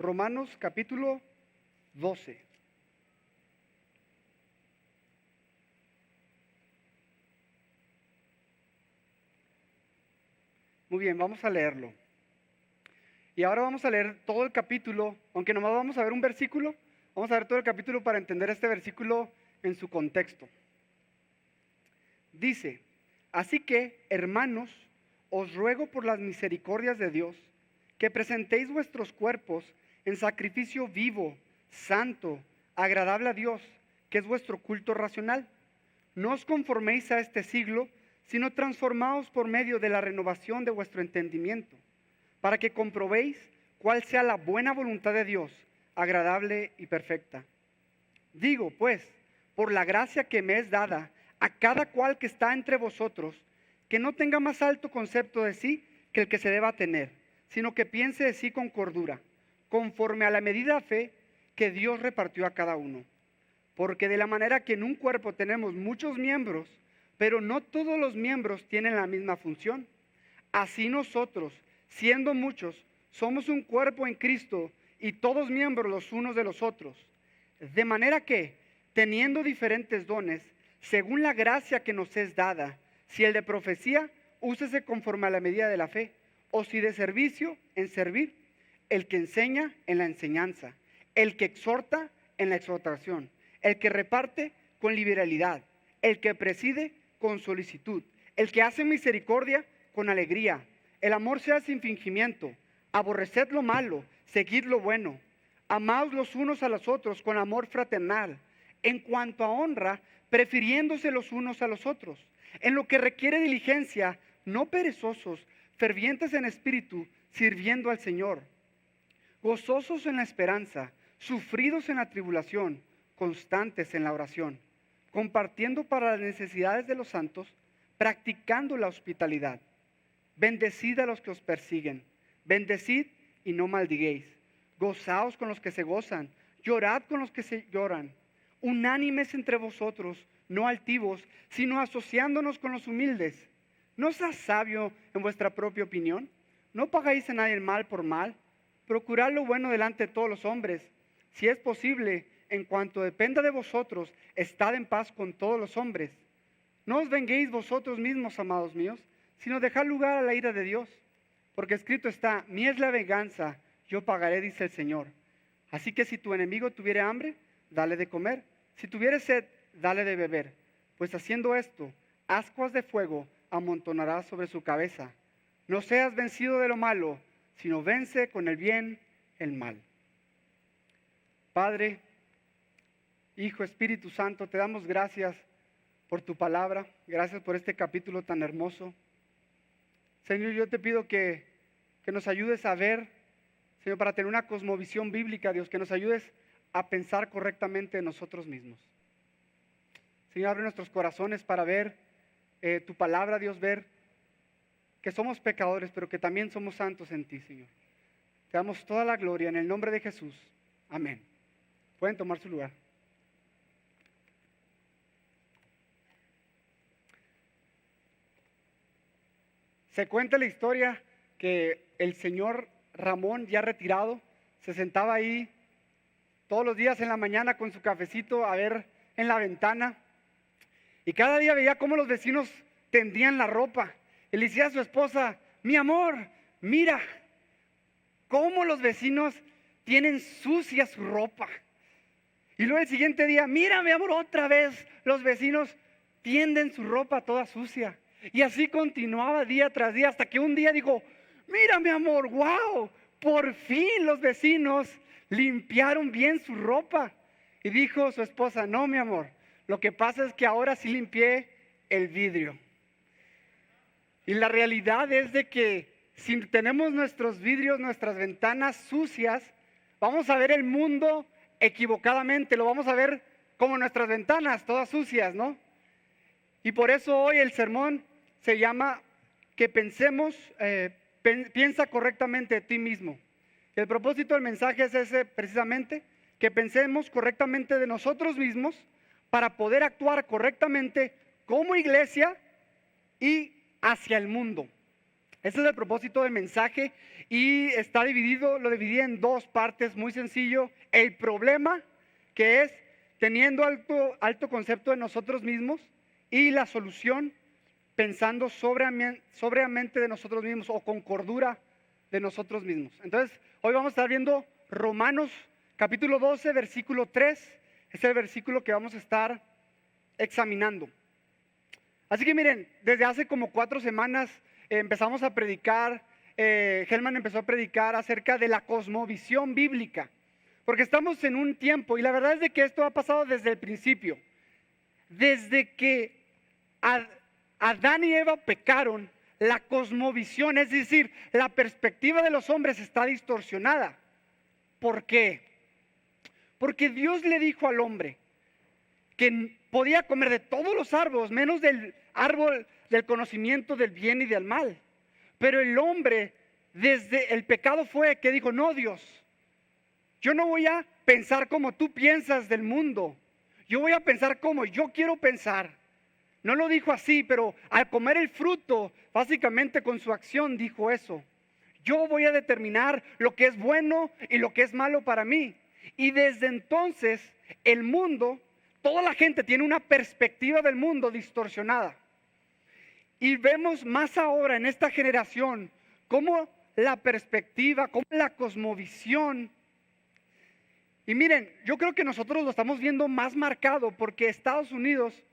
Romanos capítulo 12. Muy bien, vamos a leerlo. Y ahora vamos a leer todo el capítulo, aunque nomás vamos a ver un versículo, vamos a ver todo el capítulo para entender este versículo en su contexto. Dice: así que, hermanos, os ruego por las misericordias de Dios, que presentéis vuestros cuerpos en sacrificio vivo, santo, agradable a Dios, que es vuestro culto racional. No os conforméis a este siglo, sino transformaos por medio de la renovación de vuestro entendimiento, para que comprobéis cuál sea la buena voluntad de Dios, agradable y perfecta. Digo, pues, por la gracia que me es dada a cada cual que está entre vosotros, que no tenga más alto concepto de sí que el que se deba tener, sino que piense de sí con cordura, conforme a la medida de fe que Dios repartió a cada uno. Porque de la manera que en un cuerpo tenemos muchos miembros, pero no todos los miembros tienen la misma función, así nosotros, siendo muchos, somos un cuerpo en Cristo y todos miembros los unos de los otros. De manera que, teniendo diferentes dones, según la gracia que nos es dada, si el de profecía, úsese conforme a la medida de la fe, o si de servicio, en servir, el que enseña, en la enseñanza, el que exhorta, en la exhortación, el que reparte, con liberalidad, el que preside, con solicitud, el que hace misericordia, con alegría. El amor sea sin fingimiento, aborreced lo malo, seguid lo bueno, amaos los unos a los otros con amor fraternal, en cuanto a honra, prefiriéndose los unos a los otros, en lo que requiere diligencia, no perezosos, fervientes en espíritu, sirviendo al Señor, gozosos en la esperanza, sufridos en la tribulación, constantes en la oración, compartiendo para las necesidades de los santos, practicando la hospitalidad. Bendecid a los que os persiguen, bendecid y no maldiguéis, gozaos con los que se gozan, llorad con los que se lloran, unánimes entre vosotros, no altivos, sino asociándonos con los humildes. ¿No seas sabio en vuestra propia opinión? No pagáis a nadie el mal por mal, procurad lo bueno delante de todos los hombres. Si es posible, en cuanto dependa de vosotros, estad en paz con todos los hombres. No os venguéis vosotros mismos, amados míos, sino dejad lugar a la ira de Dios. Porque escrito está: mía es la venganza, yo pagaré, dice el Señor. Así que si tu enemigo tuviere hambre, dale de comer. Si tuviere sed, dale de beber. Pues haciendo esto, ascuas de fuego amontonarás sobre su cabeza. No seas vencido de lo malo, sino vence con el bien el mal. Padre, Hijo, Espíritu Santo, te damos gracias por tu palabra. Gracias por este capítulo tan hermoso. Señor, yo te pido que nos ayudes a ver, Señor, para tener una cosmovisión bíblica, Dios, que nos ayudes a pensar correctamente en nosotros mismos. Señor, abre nuestros corazones para ver tu palabra, Dios, ver que somos pecadores, pero que también somos santos en ti, Señor. Te damos toda la gloria en el nombre de Jesús. Amén. Pueden tomar su lugar. Se cuenta la historia que el señor Ramón, ya retirado, se sentaba ahí todos los días en la mañana con su cafecito a ver en la ventana, y cada día veía cómo los vecinos tendían la ropa. Y le decía a su esposa: mi amor, mira cómo los vecinos tienen sucia su ropa. Y luego el siguiente día: mira, mi amor, otra vez los vecinos tienden su ropa toda sucia. Y así continuaba día tras día, hasta que un día dijo: mira, mi amor, wow, por fin los vecinos limpiaron bien su ropa. Y dijo su esposa: no, mi amor, lo que pasa es que ahora sí limpié el vidrio. Y la realidad es de que si tenemos nuestros vidrios, nuestras ventanas sucias, vamos a ver el mundo equivocadamente, lo vamos a ver como nuestras ventanas, todas sucias, ¿no? Y por eso hoy el sermón se llama que pensemos, piensa correctamente de ti mismo. El propósito del mensaje es ese precisamente, que pensemos correctamente de nosotros mismos para poder actuar correctamente como iglesia y hacia el mundo. Ese es el propósito del mensaje y está dividido, lo dividí en dos partes, muy sencillo. El problema, que es teniendo alto concepto de nosotros mismos, y la solución, pensando sobriamente de nosotros mismos o con cordura de nosotros mismos. Entonces, hoy vamos a estar viendo Romanos capítulo 12, versículo 3. Es el versículo que vamos a estar examinando. Así que miren, desde hace como 4 semanas empezamos a predicar, Helman empezó a predicar acerca de la cosmovisión bíblica, porque estamos en un tiempo, y la verdad es de que esto ha pasado desde el principio, desde que Adán y Eva pecaron, la cosmovisión, es decir, la perspectiva de los hombres está distorsionada. ¿Por qué? Porque Dios le dijo al hombre que podía comer de todos los árboles, menos del árbol del conocimiento del bien y del mal. Pero el hombre, desde el pecado fue que dijo, no, Dios, yo no voy a pensar como tú piensas del mundo, yo voy a pensar como yo quiero pensar. No lo dijo así, pero al comer el fruto, básicamente con su acción dijo eso. Yo voy a determinar lo que es bueno y lo que es malo para mí. Y desde entonces el mundo, toda la gente tiene una perspectiva del mundo distorsionada. Y vemos más ahora en esta generación cómo la perspectiva, cómo la cosmovisión. Y miren, yo creo que nosotros lo estamos viendo más marcado porque Estados Unidos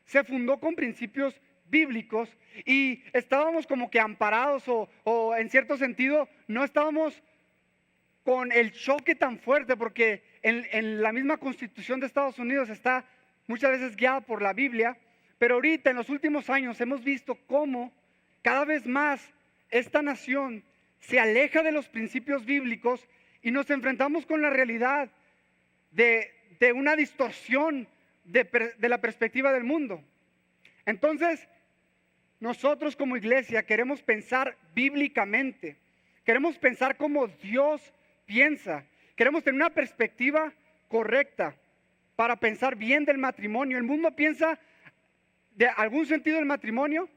se fundó con principios bíblicos y estábamos como que amparados o en cierto sentido no estábamos con el choque tan fuerte porque en la misma Constitución de Estados Unidos está muchas veces guiada por la Biblia, pero ahorita en los últimos años hemos visto cómo cada vez más esta nación se aleja de los principios bíblicos y nos enfrentamos con la realidad de una distorsión de la perspectiva del mundo. Entonces, nosotros como iglesia queremos pensar bíblicamente, queremos pensar como Dios piensa, queremos tener una perspectiva correcta para pensar bien del matrimonio. El mundo piensa de algún sentido del matrimonio,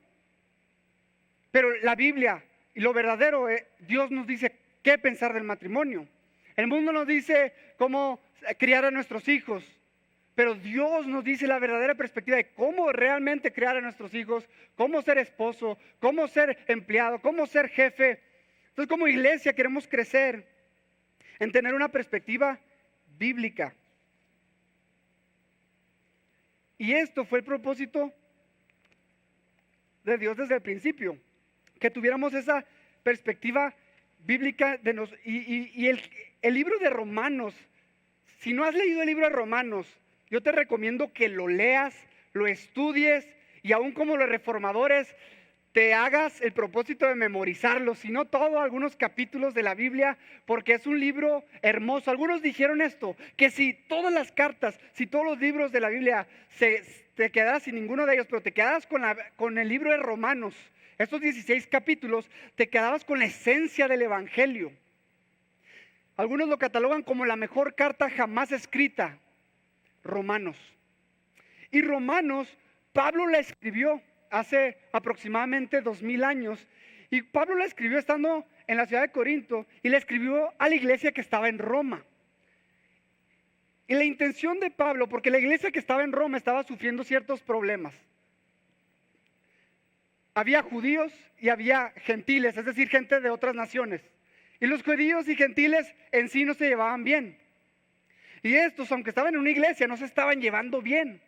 pero la Biblia y lo verdadero, Dios nos dice qué pensar del matrimonio. El mundo nos dice cómo criar a nuestros hijos, pero Dios nos dice la verdadera perspectiva de cómo realmente criar a nuestros hijos, cómo ser esposo, cómo ser empleado, cómo ser jefe. Entonces, como iglesia queremos crecer en tener una perspectiva bíblica. Y esto fue el propósito de Dios desde el principio, que tuviéramos esa perspectiva bíblica de y el libro de Romanos. Si no has leído el libro de Romanos, yo te recomiendo que lo leas, lo estudies y aún como los reformadores te hagas el propósito de memorizarlo, si no todo, algunos capítulos de la Biblia, porque es un libro hermoso. Algunos dijeron esto, que si todas las cartas, si todos los libros de la Biblia te quedaras sin ninguno de ellos, pero te quedaras con el libro de Romanos, estos 16 capítulos, te quedabas con la esencia del Evangelio. Algunos lo catalogan como la mejor carta jamás escrita, Romanos. Y Romanos, Pablo la escribió hace aproximadamente 2000 años. Y Pablo la escribió estando en la ciudad de Corinto y la escribió a la iglesia que estaba en Roma. Y la intención de Pablo, porque la iglesia que estaba en Roma estaba sufriendo ciertos problemas. Había judíos y había gentiles, es decir, gente de otras naciones. Y los judíos y gentiles en sí no se llevaban bien. Y estos, aunque estaban en una iglesia, no se estaban llevando bien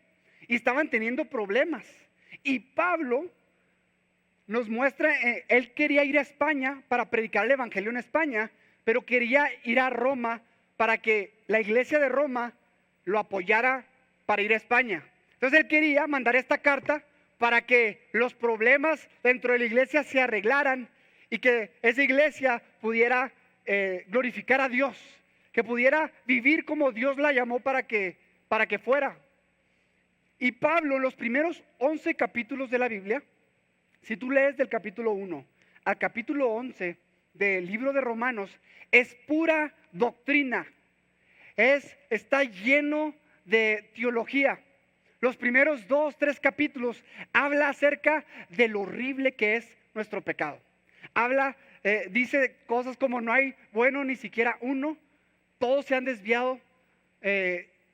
y estaban teniendo problemas. Y Pablo nos muestra, él quería ir a España para predicar el evangelio en España, pero quería ir a Roma para que la iglesia de Roma lo apoyara para ir a España. Entonces él quería mandar esta carta para que los problemas dentro de la iglesia se arreglaran y que esa iglesia pudiera glorificar a Dios, que pudiera vivir como Dios la llamó para que fuera. Y Pablo, en los primeros 11 capítulos de la Biblia, si tú lees del capítulo 1 al capítulo 11 del libro de Romanos, es pura doctrina, está lleno de teología. Los primeros 2, 3 capítulos habla acerca de lo horrible que es nuestro pecado. habla, dice cosas como no hay bueno ni siquiera uno, todos se han desviado,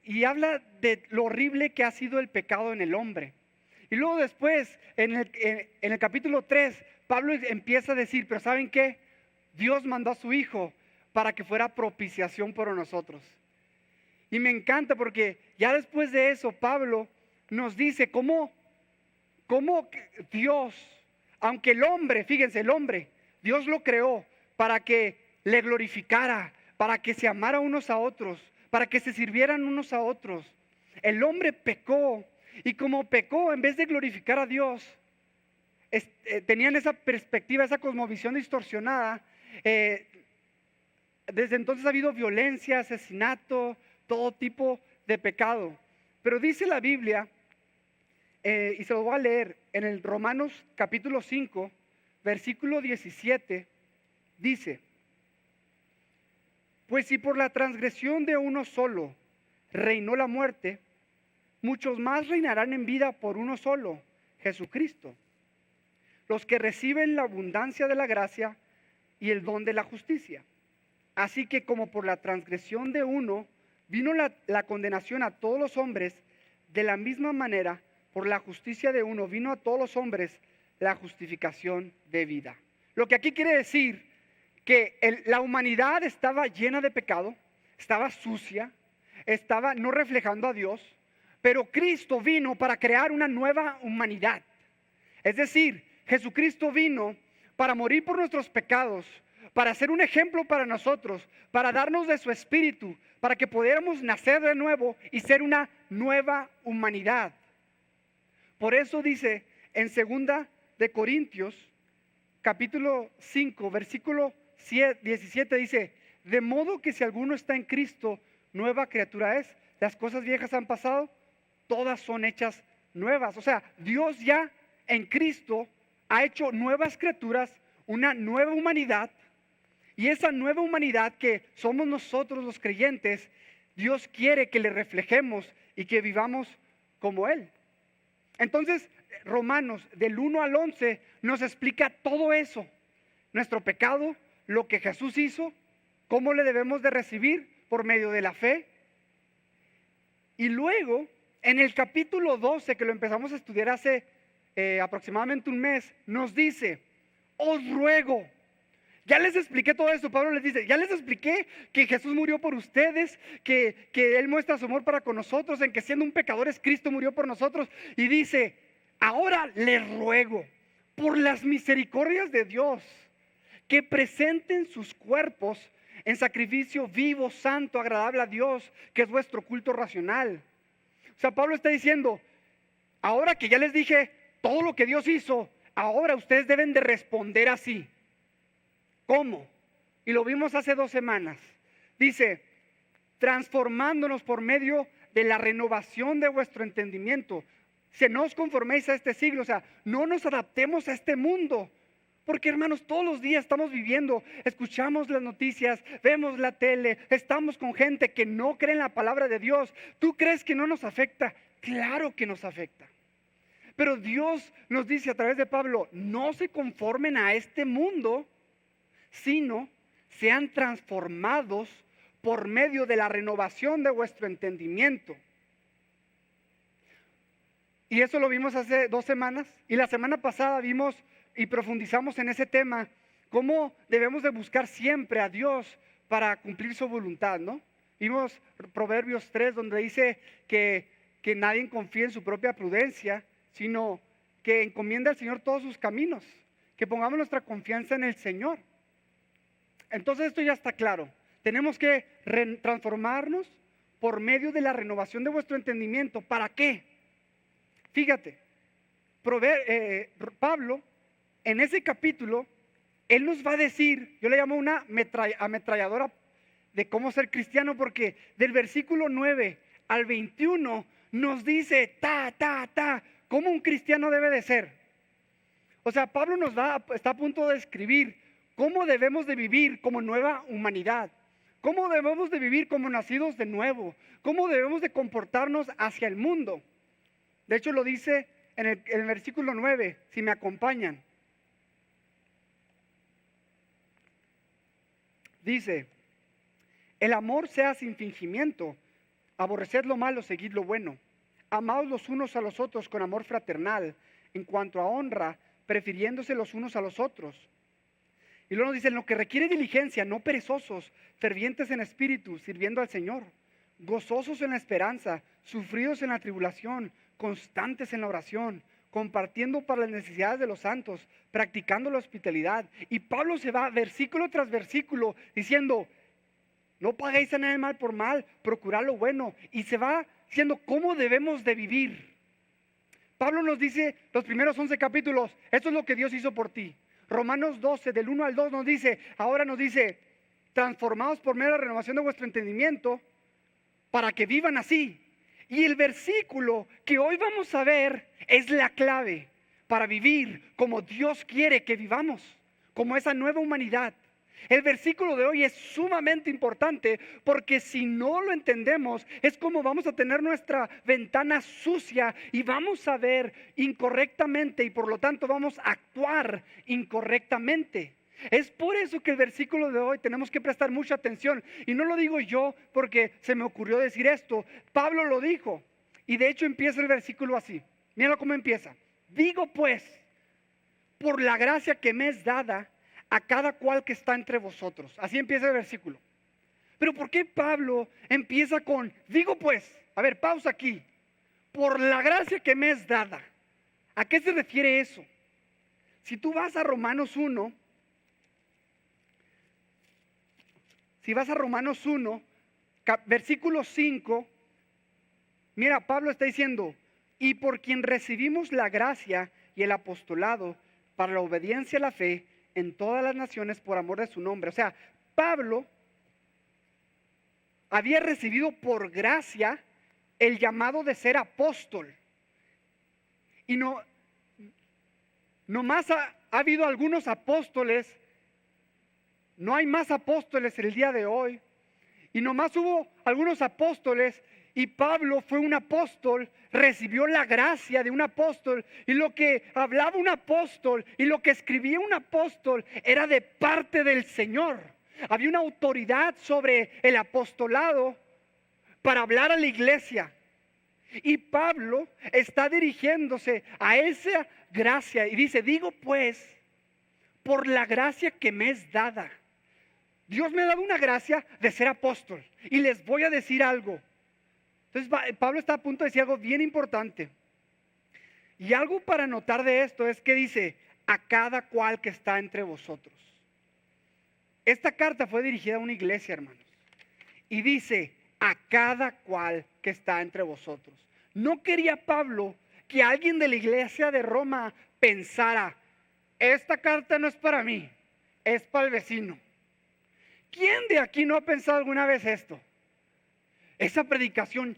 y habla de lo horrible que ha sido el pecado en el hombre. Y luego después, en el capítulo 3, Pablo empieza a decir, pero ¿saben qué? Dios mandó a su Hijo para que fuera propiciación por nosotros. Y me encanta porque ya después de eso, Pablo nos dice cómo Dios, aunque el hombre, fíjense, el hombre, Dios lo creó para que le glorificara, para que se amara unos a otros, para que se sirvieran unos a otros. El hombre pecó, y como pecó, en vez de glorificar a Dios, tenían esa perspectiva, esa cosmovisión distorsionada. Desde entonces ha habido violencia, asesinato, todo tipo de pecado. Pero dice la Biblia, y se lo voy a leer, en el Romanos capítulo 5, versículo 17, dice: pues si por la transgresión de uno solo reinó la muerte, muchos más reinarán en vida por uno solo, Jesucristo, los que reciben la abundancia de la gracia y el don de la justicia. Así que como por la transgresión de uno vino la condenación a todos los hombres, de la misma manera, por la justicia de uno vino a todos los hombres la justificación de vida. Lo que aquí quiere decir que la humanidad estaba llena de pecado, estaba sucia, estaba no reflejando a Dios, pero Cristo vino para crear una nueva humanidad. Es decir, Jesucristo vino para morir por nuestros pecados, para ser un ejemplo para nosotros, para darnos de su espíritu, para que pudiéramos nacer de nuevo y ser una nueva humanidad. Por eso dice en 2 de Corintios, capítulo 5, versículo 17, dice: de modo que si alguno está en Cristo, nueva criatura es. Las cosas viejas han pasado, todas son hechas nuevas. O sea, Dios ya en Cristo ha hecho nuevas criaturas, una nueva humanidad. Y esa nueva humanidad que somos nosotros los creyentes, Dios quiere que le reflejemos y que vivamos como Él. Entonces, Romanos del 1 al 11 nos explica todo eso. Nuestro pecado, lo que Jesús hizo, cómo le debemos de recibir por medio de la fe. Y luego, en el capítulo 12, que lo empezamos a estudiar hace aproximadamente un mes, nos dice: os ruego. Ya les expliqué todo eso. Pablo les dice: ya les expliqué que Jesús murió por ustedes, que Él muestra su amor para con nosotros, en que siendo un pecador Cristo murió por nosotros. Y dice: ahora les ruego, por las misericordias de Dios, que presenten sus cuerpos en sacrificio vivo, santo, agradable a Dios, que es vuestro culto racional. O sea, Pablo está diciendo: ahora que ya les dije todo lo que Dios hizo, ahora ustedes deben de responder así. ¿Cómo? Y lo vimos hace 2 semanas. Dice: transformándonos por medio de la renovación de vuestro entendimiento. Se no os conforméis a este siglo, o sea, no nos adaptemos a este mundo. Porque, hermanos, todos los días estamos viviendo, escuchamos las noticias, vemos la tele, estamos con gente que no cree en la palabra de Dios. ¿Tú crees que no nos afecta? Claro que nos afecta. Pero Dios nos dice a través de Pablo: no se conformen a este mundo, sino sean transformados por medio de la renovación de vuestro entendimiento. Y eso lo vimos hace 2 semanas. Y la semana pasada vimos y profundizamos en ese tema, cómo debemos de buscar siempre a Dios para cumplir su voluntad, ¿no? Vimos Proverbios 3, donde dice que nadie confíe en su propia prudencia, sino que encomienda al Señor todos sus caminos, que pongamos nuestra confianza en el Señor. Entonces esto ya está claro. Tenemos que transformarnos por medio de la renovación de vuestro entendimiento. ¿Para qué? Fíjate, Pablo, en ese capítulo, él nos va a decir, yo le llamo una ametralladora de cómo ser cristiano, porque del versículo 9 al 21 nos dice, cómo un cristiano debe de ser. O sea, Pablo está a punto de escribir cómo debemos de vivir como nueva humanidad, cómo debemos de vivir como nacidos de nuevo, cómo debemos de comportarnos hacia el mundo. De hecho, lo dice en el versículo 9, si me acompañan. dice, el amor sea sin fingimiento, aborreced lo malo, seguid lo bueno. Amaos los unos a los otros con amor fraternal, en cuanto a honra, prefiriéndose los unos a los otros. Y luego nos dice, en lo que requiere diligencia, no perezosos, fervientes en espíritu, sirviendo al Señor, gozosos en la esperanza, sufridos en la tribulación, constantes en la oración, compartiendo para las necesidades de los santos, practicando la hospitalidad. Y Pablo se va versículo tras versículo diciendo, no paguéis a nadie mal por mal, procurad lo bueno. Y se va diciendo cómo debemos de vivir. Pablo nos dice los primeros 11 capítulos, esto es lo que Dios hizo por ti. Romanos 12, del 1 al 2 nos dice, ahora nos dice, transformados por medio de la renovación de vuestro entendimiento, para que vivan así. Y el versículo que hoy vamos a ver es la clave para vivir como Dios quiere que vivamos, como esa nueva humanidad. El versículo de hoy es sumamente importante porque si no lo entendemos es como vamos a tener nuestra ventana sucia y vamos a ver incorrectamente y por lo tanto vamos a actuar incorrectamente. Es por eso que el versículo de hoy tenemos que prestar mucha atención y no lo digo yo porque se me ocurrió decir esto, Pablo lo dijo y de hecho empieza el versículo así, míralo cómo empieza, digo pues, por la gracia que me es dada, a cada cual que está entre vosotros. Así empieza el versículo. Pero ¿por qué Pablo empieza con, digo pues, a ver, pausa aquí, por la gracia que me es dada? ¿A qué se refiere eso? Si tú vas a Romanos 1, versículo 5, mira, Pablo está diciendo, y por quien recibimos la gracia y el apostolado para la obediencia a la fe, en todas las naciones por amor de su nombre. O sea, Pablo había recibido por gracia el llamado de ser apóstol. Y no más ha habido algunos apóstoles, no hay más apóstoles el día de hoy. Y nomás hubo algunos apóstoles y Pablo fue un apóstol, recibió la gracia de un apóstol y lo que hablaba un apóstol y lo que escribía un apóstol era de parte del Señor. Había una autoridad sobre el apostolado para hablar a la iglesia. Y Pablo está dirigiéndose a esa gracia y dice, digo pues, por la gracia que me es dada. Dios me ha dado una gracia de ser apóstol y les voy a decir algo. Entonces Pablo está a punto de decir algo bien importante. Y algo para notar de esto es que dice, a cada cual que está entre vosotros. Esta carta fue dirigida a una iglesia, hermanos. Y dice, a cada cual que está entre vosotros. No quería Pablo que alguien de la iglesia de Roma pensara, esta carta no es para mí, es para el vecino. ¿Quién de aquí no ha pensado alguna vez esto? Esa predicación,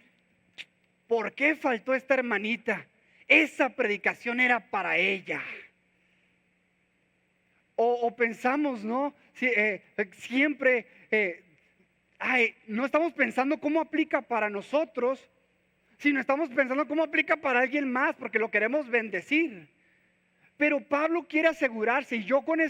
¿por qué faltó esta hermanita? Esa predicación era para ella. O pensamos, ¿no? Siempre, no estamos pensando cómo aplica para nosotros, sino estamos pensando cómo aplica para alguien más, porque lo queremos bendecir. Pero Pablo quiere asegurarse, y yo con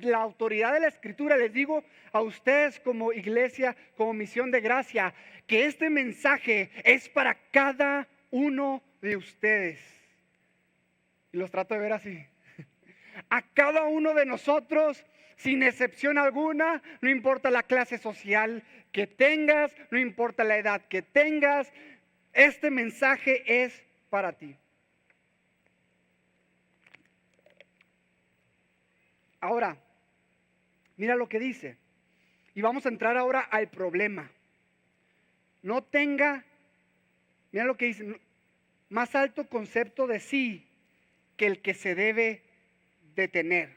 la autoridad de la Escritura les digo a ustedes como iglesia, como misión de gracia, que este mensaje es para cada uno de ustedes. Y los trato de ver así. A cada uno de nosotros, sin excepción alguna, no importa la clase social que tengas, no importa la edad que tengas, este mensaje es para ti. Ahora, mira lo que dice. Y vamos a entrar ahora al problema. Mira lo que dice, más alto concepto de sí que el que se debe de tener.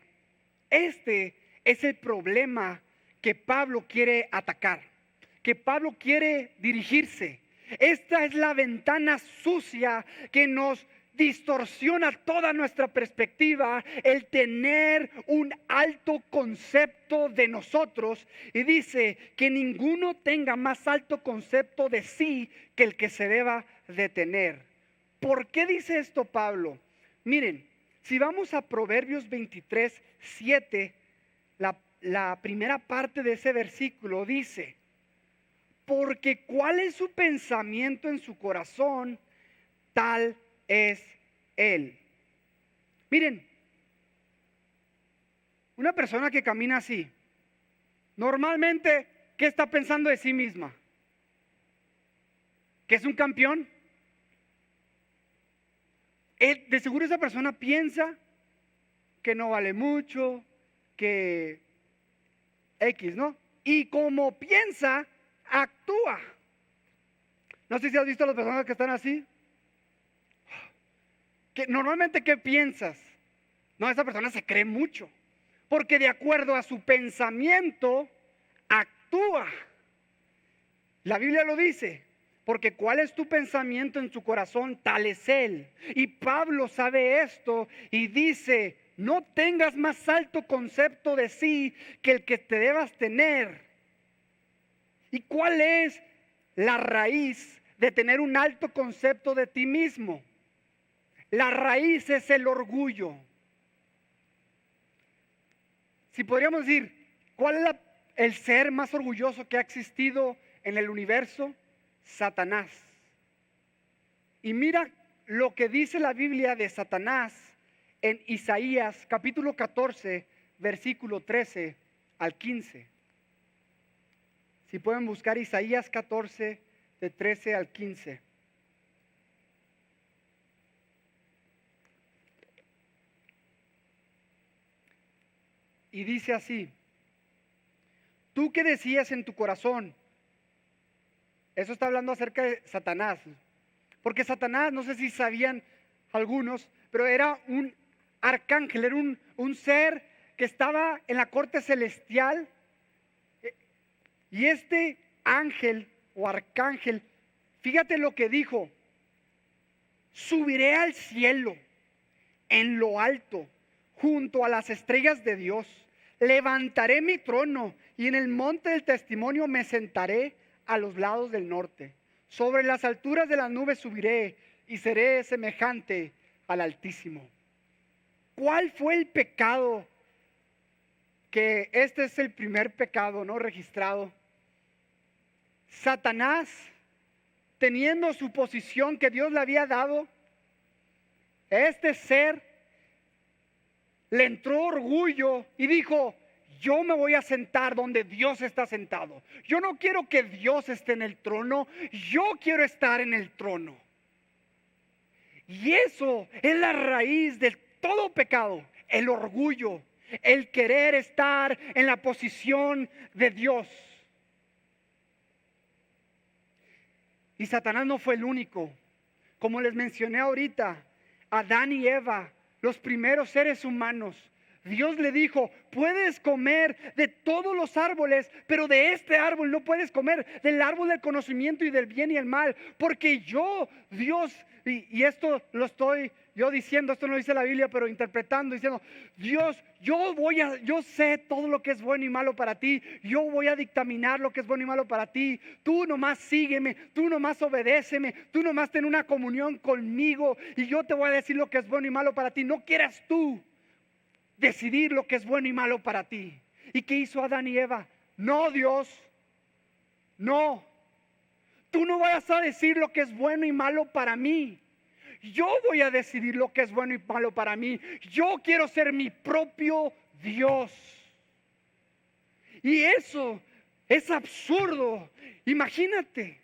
Este es el problema que Pablo quiere atacar, que Pablo quiere dirigirse. Esta es la ventana sucia que nos distorsiona toda nuestra perspectiva, el tener un alto concepto de nosotros, y dice que ninguno tenga más alto concepto de sí que el que se deba de tener. ¿Por qué dice esto Pablo? Miren, si vamos a Proverbios 23:7, la primera parte de ese versículo dice, porque cuál es su pensamiento en su corazón, tal es él. Miren, una persona que camina así, normalmente, ¿qué está pensando de sí misma? ¿Que es un campeón? De seguro esa persona piensa que no vale mucho, que X, ¿no? Y como piensa, actúa. No sé si has visto a las personas que están así. Que normalmente, ¿qué piensas? No, esa persona se cree mucho. Porque de acuerdo a su pensamiento, actúa. La Biblia lo dice. Porque cuál es tu pensamiento en su corazón, tal es él. Y Pablo sabe esto y dice, no tengas más alto concepto de sí que el que te debas tener. ¿Y cuál es la raíz de tener un alto concepto de ti mismo? La raíz es el orgullo. Si podríamos decir, ¿cuál es el ser más orgulloso que ha existido en el universo? Satanás. Y mira lo que dice la Biblia de Satanás en Isaías capítulo 14, versículo 13 al 15. Si pueden buscar Isaías 14, de 13 al 15. Y dice así, tú que decías en tu corazón, eso está hablando acerca de Satanás, porque Satanás, no sé si sabían algunos, pero era un arcángel, era un ser que estaba en la corte celestial. Y este ángel o arcángel, fíjate lo que dijo, subiré al cielo en lo alto, junto a las estrellas de Dios, levantaré mi trono y en el monte del testimonio me sentaré a los lados del norte. Sobre las alturas de las nubes subiré y seré semejante al Altísimo. ¿Cuál fue el pecado? Que este es el primer pecado no registrado. Satanás, teniendo su posición que Dios le había dado, este ser le entró orgullo y dijo, yo me voy a sentar donde Dios está sentado. Yo no quiero que Dios esté en el trono, yo quiero estar en el trono. Y eso es la raíz de todo pecado, el orgullo, el querer estar en la posición de Dios. Y Satanás no fue el único. Como les mencioné ahorita, Adán y Eva, los primeros seres humanos, Dios le dijo, puedes comer de todos los árboles, pero de este árbol no puedes comer, del árbol del conocimiento y del bien y el mal, porque yo, Dios, y esto lo estoy yo diciendo, esto no lo dice la Biblia, pero interpretando, diciendo, Dios, yo sé todo lo que es bueno y malo para ti, yo voy a dictaminar lo que es bueno y malo para ti, tú nomás sígueme, tú nomás obedéceme, tú nomás ten una comunión conmigo y yo te voy a decir lo que es bueno y malo para ti, no quieras tú decidir lo que es bueno y malo para ti. ¿Y qué hizo Adán y Eva? No, Dios, no, tú no vas a decir lo que es bueno y malo para mí. Yo voy a decidir lo que es bueno y malo para mí. Yo quiero ser mi propio Dios. Y eso es absurdo. Imagínate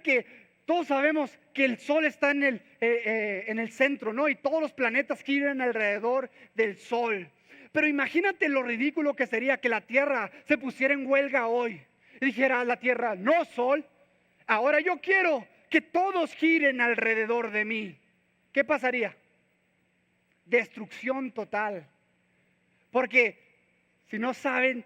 que todos sabemos que el sol está en el centro, ¿no? Y todos los planetas giran alrededor del sol. Pero imagínate lo ridículo que sería que la Tierra se pusiera en huelga hoy. Y dijera a la Tierra, no sol, ahora yo quiero que todos giren alrededor de mí. ¿Qué pasaría? Destrucción total. Porque si no saben,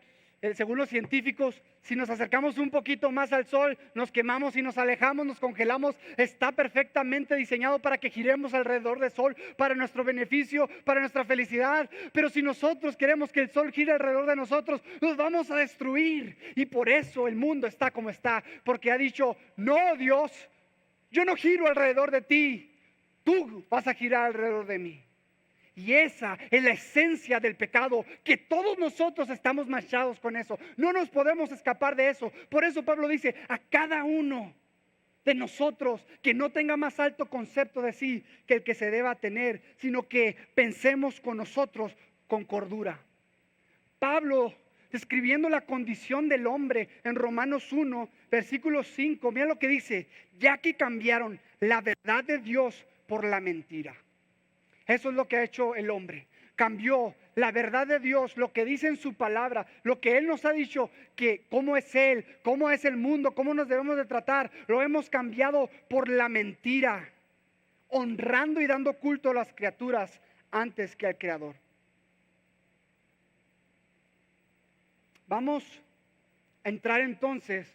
según los científicos, si nos acercamos un poquito más al sol, nos quemamos y nos alejamos, nos congelamos. Está perfectamente diseñado para que giremos alrededor del sol, para nuestro beneficio, para nuestra felicidad. Pero si nosotros queremos que el sol gire alrededor de nosotros, nos vamos a destruir. Y por eso el mundo está como está, porque ha dicho, no, Dios, yo no giro alrededor de ti, tú vas a girar alrededor de mí. Y esa es la esencia del pecado, que todos nosotros estamos manchados con eso. No nos podemos escapar de eso. Por eso Pablo dice, a cada uno de nosotros que no tenga más alto concepto de sí que el que se deba tener, sino que pensemos con nosotros con cordura. Pablo, describiendo la condición del hombre en Romanos 1, versículo 5, mira lo que dice: ya que cambiaron la verdad de Dios por la mentira. Eso es lo que ha hecho el hombre. Cambió la verdad de Dios, lo que dice en su palabra, lo que Él nos ha dicho, que cómo es Él, cómo es el mundo, cómo nos debemos de tratar, lo hemos cambiado por la mentira, honrando y dando culto a las criaturas antes que al Creador. Vamos a entrar entonces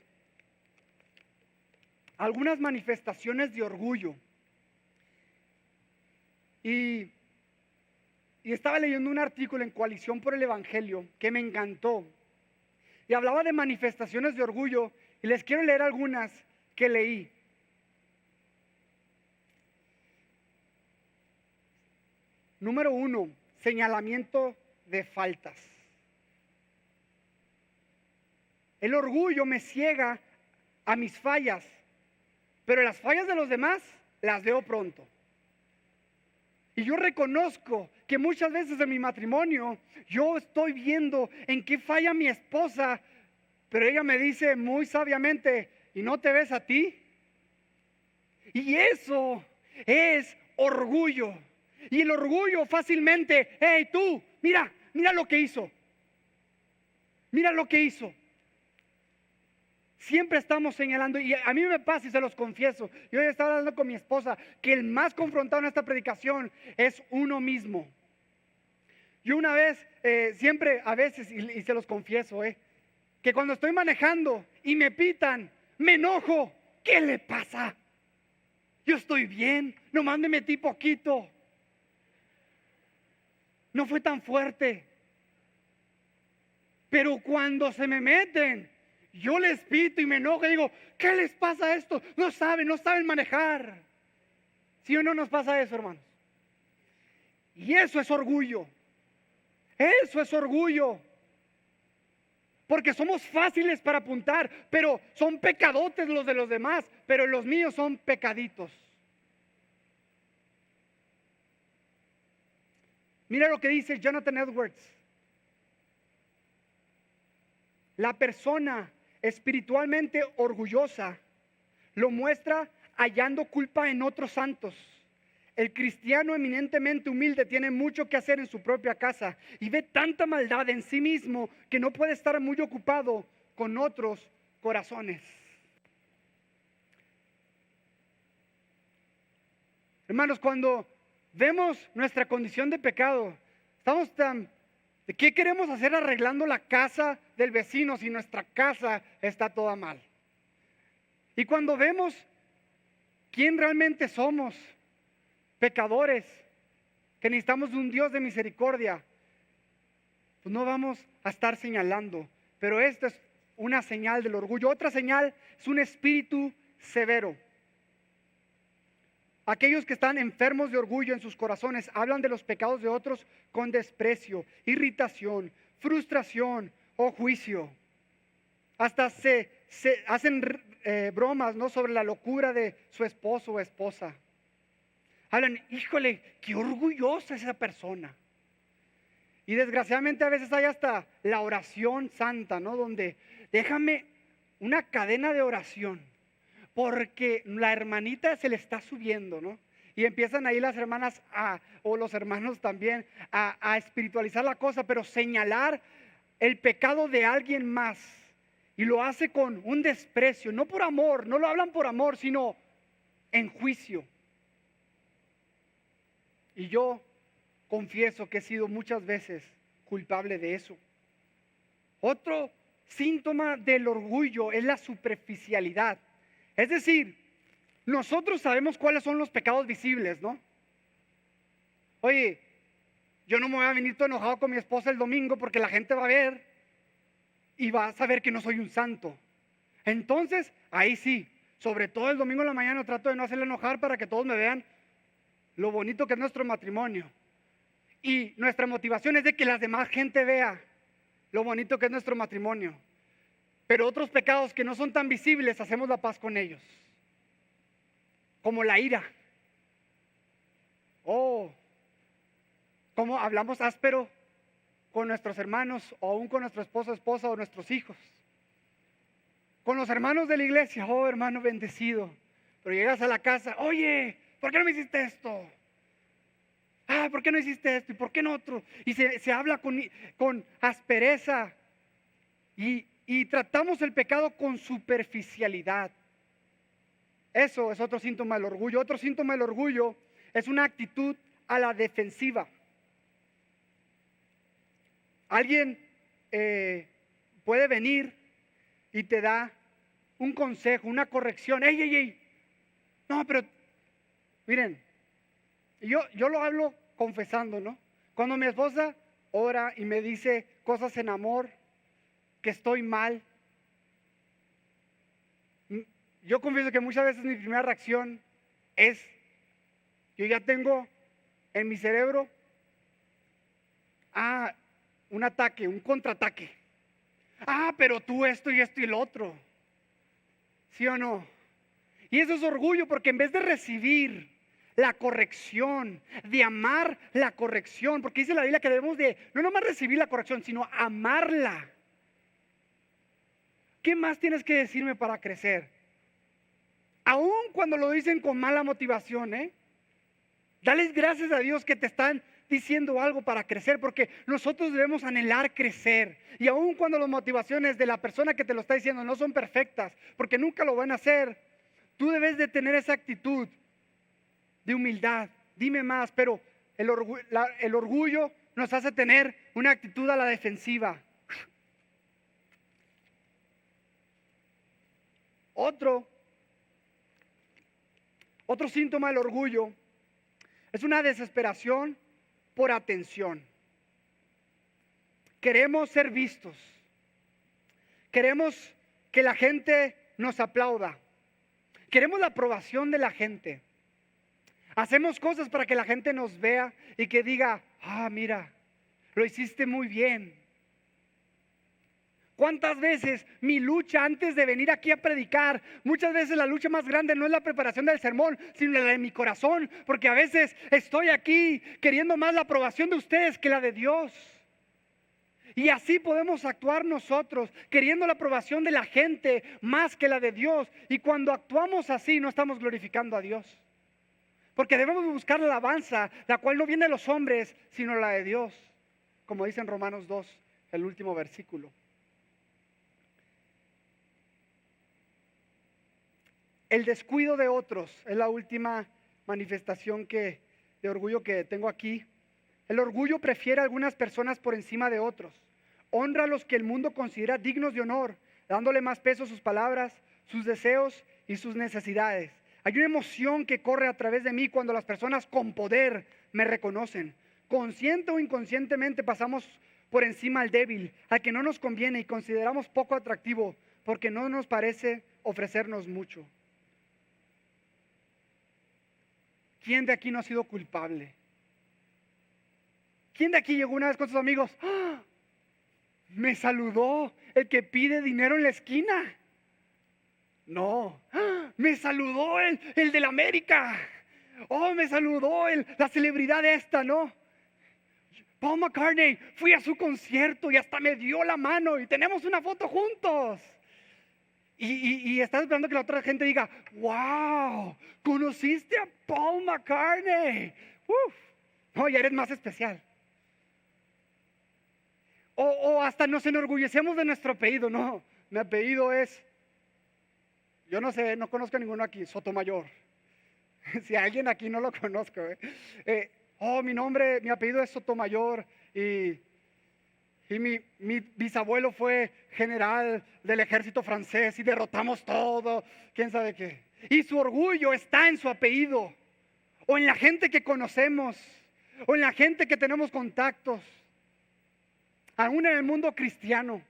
a algunas manifestaciones de orgullo. Y estaba leyendo un artículo en Coalición por el Evangelio que me encantó. Y hablaba de manifestaciones de orgullo. Y les quiero leer algunas que leí. Número 1, señalamiento de faltas. El orgullo me ciega a mis fallas, pero las fallas de los demás las veo pronto. Y yo reconozco que muchas veces en mi matrimonio yo estoy viendo en qué falla mi esposa, pero ella me dice muy sabiamente: ¿y no te ves a ti? Y eso es orgullo. Y el orgullo fácilmente: hey tú, mira lo que hizo. Mira lo que hizo. Siempre estamos señalando, y a mí me pasa y se los confieso. Yo ya estaba hablando con mi esposa que el más confrontado en esta predicación es uno mismo. Yo una vez, siempre, a veces, y se los confieso, que cuando estoy manejando y me pitan, me enojo. ¿Qué le pasa? Yo estoy bien, nomás me metí poquito. No fue tan fuerte. Pero cuando se me meten, yo les pito y me enojo y digo: ¿qué les pasa a esto? No saben manejar. ¿Sí o no nos pasa eso, hermanos? Y eso es orgullo. Eso es orgullo. Porque somos fáciles para apuntar, pero son pecadotes los de los demás, pero los míos son pecaditos. Mira lo que dice Jonathan Edwards. La persona espiritualmente orgullosa lo muestra hallando culpa en otros santos. El cristiano eminentemente humilde tiene mucho que hacer en su propia casa y ve tanta maldad en sí mismo que no puede estar muy ocupado con otros corazones. Hermanos, cuando vemos nuestra condición de pecado, estamos tan... ¿De qué queremos hacer arreglando la casa del vecino si nuestra casa está toda mal? Y cuando vemos quién realmente somos, pecadores, que necesitamos de un Dios de misericordia, pues no vamos a estar señalando. Pero esto es una señal del orgullo. Otra señal es un espíritu severo. Aquellos que están enfermos de orgullo en sus corazones hablan de los pecados de otros con desprecio, irritación, frustración o juicio. Hasta se hacen bromas, ¿no?, sobre la locura de su esposo o esposa. Hablan: híjole, qué orgullosa es esa persona. Y desgraciadamente a veces hay hasta la oración santa, ¿no?, donde déjame una cadena de oración, porque la hermanita se le está subiendo, ¿no? Y empiezan ahí las hermanas o los hermanos también a espiritualizar la cosa, pero señalar el pecado de alguien más. Y lo hace con un desprecio, no por amor, no lo hablan por amor, sino en juicio. Y yo confieso que he sido muchas veces culpable de eso. Otro síntoma del orgullo es la superficialidad. Es decir, nosotros sabemos cuáles son los pecados visibles, ¿no? Oye, yo no me voy a venir todo enojado con mi esposa el domingo porque la gente va a ver y va a saber que no soy un santo. Entonces, ahí sí, sobre todo el domingo en la mañana trato de no hacerle enojar para que todos me vean lo bonito que es nuestro matrimonio. y nuestra motivación es de que la demás gente vea lo bonito que es nuestro matrimonio. Pero otros pecados que no son tan visibles, hacemos la paz con ellos. Como la ira. Como hablamos áspero con nuestros hermanos, o aún con nuestro esposo, esposa o nuestros hijos. Con los hermanos de la iglesia, hermano bendecido. Pero llegas a la casa, oye, ¿por qué no me hiciste esto? ¿Por qué no hiciste esto? ¿Y por qué no otro? Y se habla con aspereza. Y tratamos el pecado con superficialidad. Eso es otro síntoma del orgullo. Otro síntoma del orgullo es una actitud a la defensiva. Alguien puede venir y te da un consejo, una corrección. ¡Ey! No, pero miren, yo lo hablo confesando, ¿no? Cuando mi esposa ora y me dice cosas en amor, que estoy mal, yo confieso que muchas veces mi primera reacción es, yo ya tengo en mi cerebro un ataque, un contraataque. Pero tú esto y el otro. ¿Sí o no? Y eso es orgullo, porque en vez de recibir la corrección, de amar la corrección, porque dice la Biblia que debemos de no nomás recibir la corrección, sino amarla. ¿Qué más tienes que decirme para crecer? Aún cuando lo dicen con mala motivación, dales gracias a Dios que te están diciendo algo para crecer, porque nosotros debemos anhelar crecer. Y aún cuando las motivaciones de la persona que te lo está diciendo no son perfectas, porque nunca lo van a hacer, tú debes de tener esa actitud de humildad. Dime más, pero el orgullo nos hace tener una actitud a la defensiva. Otro síntoma del orgullo es una desesperación por atención. Queremos ser vistos. Queremos que la gente nos aplauda. Queremos la aprobación de la gente. Hacemos cosas para que la gente nos vea y que diga, mira, lo hiciste muy bien. ¿Cuántas veces mi lucha antes de venir aquí a predicar? Muchas veces la lucha más grande no es la preparación del sermón, sino la de mi corazón, porque a veces estoy aquí queriendo más la aprobación de ustedes que la de Dios. Y así podemos actuar nosotros, queriendo la aprobación de la gente más que la de Dios. Y cuando actuamos así, no estamos glorificando a Dios. Porque debemos buscar la alabanza, la cual no viene de los hombres, sino la de Dios. Como dice en Romanos 2, el último versículo. El descuido de otros es la última manifestación de orgullo que tengo aquí. El orgullo prefiere a algunas personas por encima de otros. Honra a los que el mundo considera dignos de honor, dándole más peso a sus palabras, sus deseos y sus necesidades. Hay una emoción que corre a través de mí cuando las personas con poder me reconocen. Consciente o inconscientemente pasamos por encima al débil, al que no nos conviene, y consideramos poco atractivo porque no nos parece ofrecernos mucho. ¿Quién de aquí no ha sido culpable? ¿Quién de aquí llegó una vez con sus amigos? Me saludó el que pide dinero en la esquina. No, me saludó el del América. Me saludó la celebridad esta, ¿no? Paul McCartney, fui a su concierto y hasta me dio la mano y tenemos una foto juntos. Y estás esperando que la otra gente diga, wow, conociste a Paul McCartney. No, ya eres más especial. O hasta nos enorgullecemos de nuestro apellido. No, mi apellido es, yo no sé, no conozco a ninguno aquí, Sotomayor. Si alguien aquí no lo conozco. Mi apellido es Sotomayor y mi bisabuelo fue general del ejército francés y derrotamos todo, quién sabe qué. Y su orgullo está en su apellido, o en la gente que conocemos, o en la gente que tenemos contactos, aún en el mundo cristiano.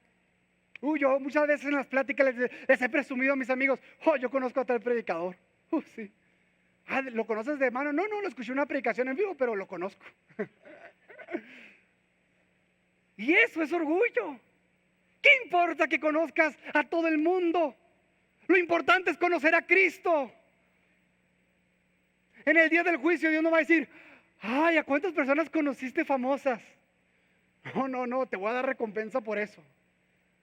Yo muchas veces en las pláticas les he presumido a mis amigos, yo conozco a tal predicador. Sí. ¿Lo conoces de mano? No, lo escuché en una predicación en vivo, pero lo conozco. Y eso es orgullo. ¿Qué importa que conozcas a todo el mundo? Lo importante es conocer a Cristo. En el día del juicio Dios no va a decir, ay, ¿a cuántas personas conociste famosas? No, te voy a dar recompensa por eso.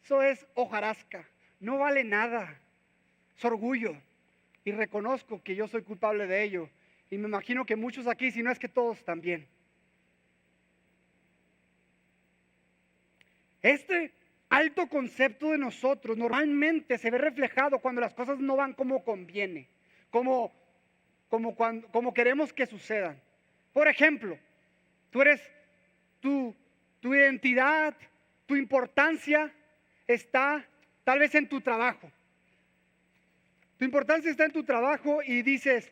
Eso es hojarasca, no vale nada. Es orgullo. Y reconozco que yo soy culpable de ello. Y me imagino que muchos aquí, si no es que todos también. Este alto concepto de nosotros normalmente se ve reflejado cuando las cosas no van como conviene, como queremos que sucedan. Por ejemplo, tu identidad, tu importancia está tal vez en tu trabajo. Tu importancia está en tu trabajo y dices,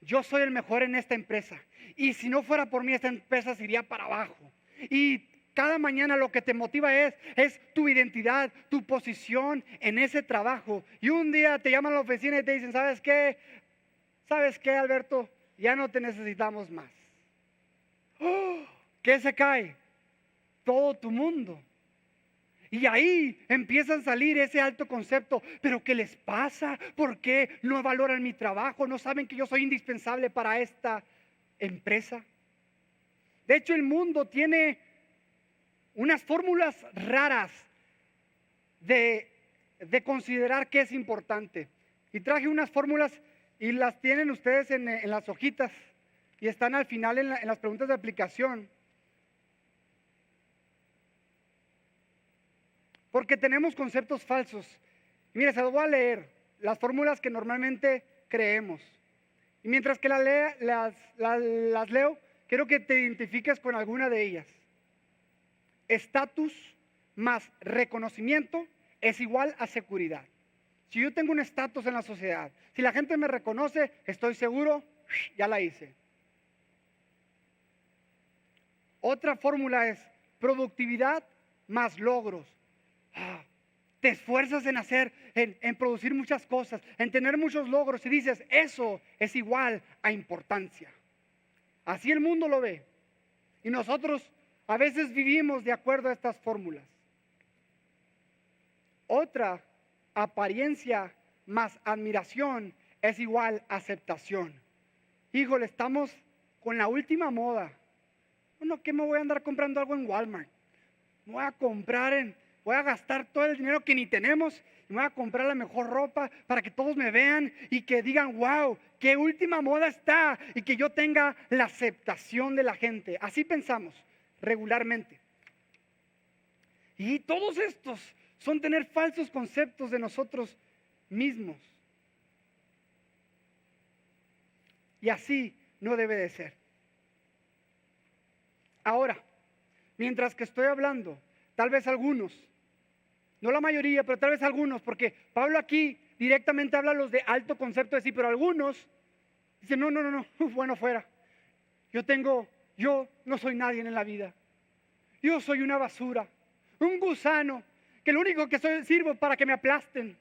yo soy el mejor en esta empresa. Y si no fuera por mí, esta empresa se iría para abajo. Y cada mañana lo que te motiva es tu identidad, tu posición en ese trabajo. Y un día te llaman a la oficina y te dicen, ¿sabes qué? ¿Sabes qué, Alberto? Ya no te necesitamos más. ¡Oh! ¿Qué se cae? Todo tu mundo. Y ahí empiezan a salir ese alto concepto. ¿Pero qué les pasa? ¿Por qué no valoran mi trabajo? ¿No saben que yo soy indispensable para esta empresa? De hecho, el mundo tiene unas fórmulas raras de considerar qué es importante. Y traje unas fórmulas y las tienen ustedes en las hojitas y están al final en las preguntas de aplicación. Porque tenemos conceptos falsos. Y mire, se los voy a leer, las fórmulas que normalmente creemos. Y mientras que las leo, quiero que te identifiques con alguna de ellas. Estatus más reconocimiento es igual a seguridad. Si yo tengo un estatus en la sociedad, si la gente me reconoce, estoy seguro, ya la hice. Otra fórmula es productividad más logros. Te esfuerzas en producir muchas cosas, en tener muchos logros y dices, eso es igual a importancia. Así el mundo lo ve. Y nosotros a veces vivimos de acuerdo a estas fórmulas. Otra, apariencia más admiración es igual a aceptación. Híjole, estamos con la última moda. Bueno, ¿qué me voy a andar comprando algo en Walmart? Voy a gastar todo el dinero que ni tenemos y me voy a comprar la mejor ropa para que todos me vean y que digan, wow, qué última moda está, y que yo tenga la aceptación de la gente. Así pensamos regularmente. Y todos estos son tener falsos conceptos de nosotros mismos. Y así no debe de ser. Ahora, mientras que estoy hablando, tal vez algunos, no la mayoría, pero tal vez algunos, porque Pablo aquí directamente habla a los de alto concepto de sí, pero algunos dicen, no, bueno, fuera. Yo no soy nadie en la vida. Yo soy una basura, un gusano, que lo único que sirvo para que me aplasten.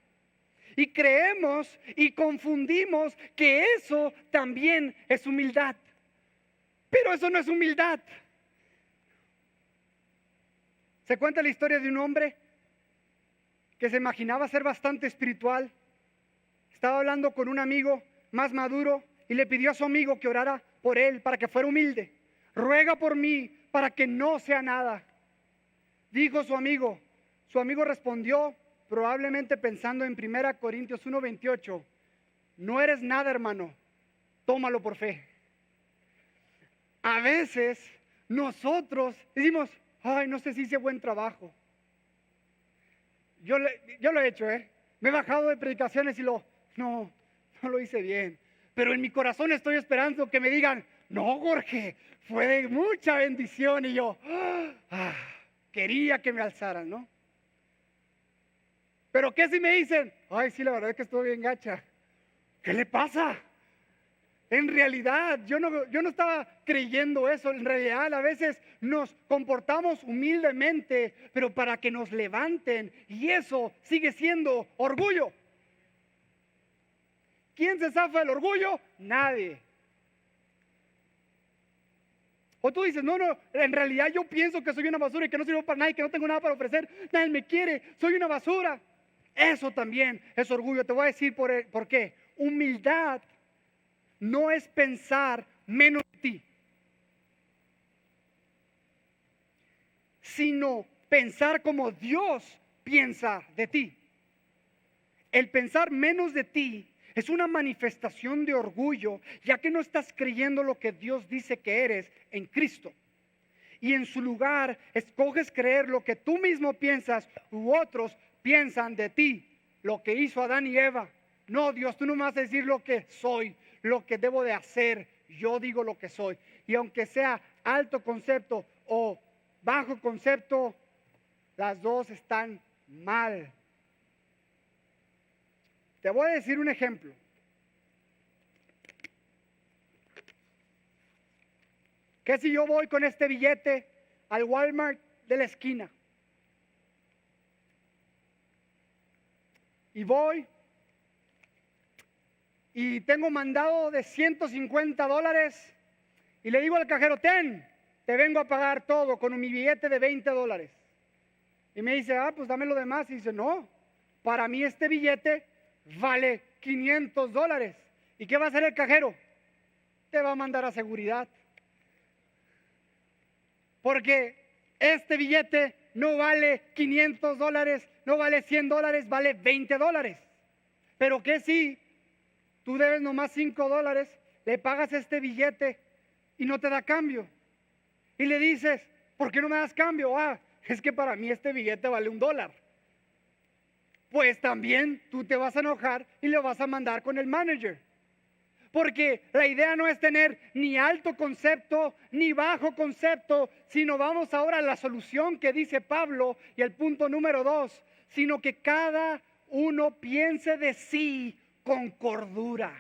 Y creemos y confundimos que eso también es humildad. Pero eso no es humildad. Se cuenta la historia de un hombre que se imaginaba ser bastante espiritual. Estaba hablando con un amigo más maduro y le pidió a su amigo que orara por él para que fuera humilde. Ruega por mí para que no sea nada. Dijo su amigo. Su amigo respondió, probablemente pensando en 1 Corintios 1:28, no eres nada, hermano, tómalo por fe. A veces nosotros decimos, ay, no sé si hice buen trabajo. Yo lo he hecho, me he bajado de predicaciones y no lo hice bien. Pero en mi corazón estoy esperando que me digan, no, Jorge, fue de mucha bendición. Y yo, quería que me alzaran, ¿no? Pero ¿qué si me dicen? Ay, sí, la verdad es que estuvo bien gacha. ¿Qué le pasa? En realidad, yo no estaba creyendo eso. En realidad, a veces nos comportamos humildemente, pero para que nos levanten. Y eso sigue siendo orgullo. ¿Quién se zafa del orgullo? Nadie. O tú dices, no, en realidad yo pienso que soy una basura y que no sirvo para nada y que no tengo nada para ofrecer. Nadie me quiere, soy una basura. Eso también es orgullo. Te voy a decir por qué. Humildad no es pensar menos de ti, sino pensar como Dios piensa de ti. El pensar menos de ti es una manifestación de orgullo, ya que no estás creyendo lo que Dios dice que eres en Cristo. Y en su lugar escoges creer lo que tú mismo piensas u otros piensan de ti, lo que hizo Adán y Eva. No, Dios, tú no me vas a decir lo que soy, lo que debo de hacer. Yo digo lo que soy. Y aunque sea alto concepto o bajo concepto, las dos están mal. Te voy a decir un ejemplo. ¿Qué si yo voy con este billete al Walmart de la esquina? Y voy y tengo mandado de $150 y le digo al cajero, te vengo a pagar todo con mi billete de $20. Y me dice, pues dame lo demás. Y dice, no, para mí este billete vale $500. ¿Y qué va a hacer el cajero? Te va a mandar a seguridad. Porque este billete no vale $500, no vale $100, vale $20. Pero que si tú debes nomás $5, le pagas este billete y no te da cambio. Y le dices, ¿por qué no me das cambio? Es que para mí este billete vale $1. Pues también tú te vas a enojar y le vas a mandar con el manager. Porque la idea no es tener ni alto concepto ni bajo concepto, sino vamos ahora a la solución que dice Pablo y el punto número 2, sino que cada uno piense de sí con cordura.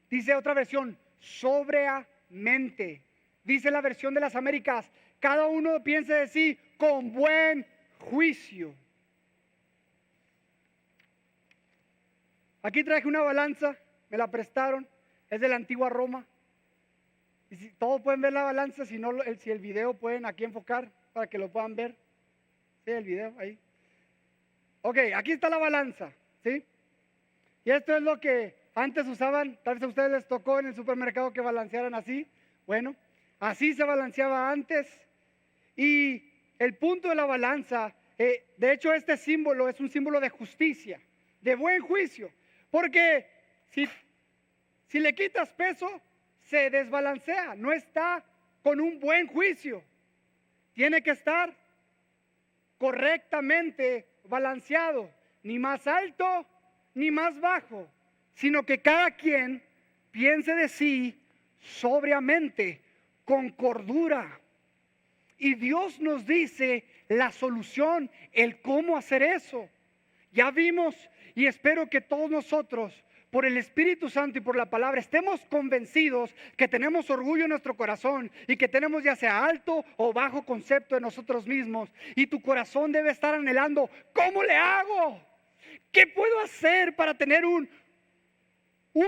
Dice otra versión, sobriamente. Dice la versión de las Américas, cada uno piense de sí con buen juicio. Aquí traje una balanza, me la prestaron, es de la antigua Roma. Y si todos pueden ver la balanza, si el video pueden aquí enfocar para que lo puedan ver. Sí, el video ahí. Ok, aquí está la balanza, ¿sí? Y esto es lo que antes usaban, tal vez a ustedes les tocó en el supermercado que balancearan así. Bueno, así se balanceaba antes. Y el punto de la balanza, de hecho este símbolo es un símbolo de justicia, de buen juicio. Porque si le quitas peso, se desbalancea, no está con un buen juicio. Tiene que estar correctamente balanceado, ni más alto ni más bajo, sino que cada quien piense de sí sobriamente, con cordura. Y Dios nos dice la solución, el cómo hacer eso. Ya vimos y espero que todos nosotros, por el Espíritu Santo y por la palabra, estemos convencidos que tenemos orgullo en nuestro corazón y que tenemos ya sea alto o bajo concepto de nosotros mismos. Y tu corazón debe estar anhelando, ¿cómo le hago? ¿Qué puedo hacer para tener un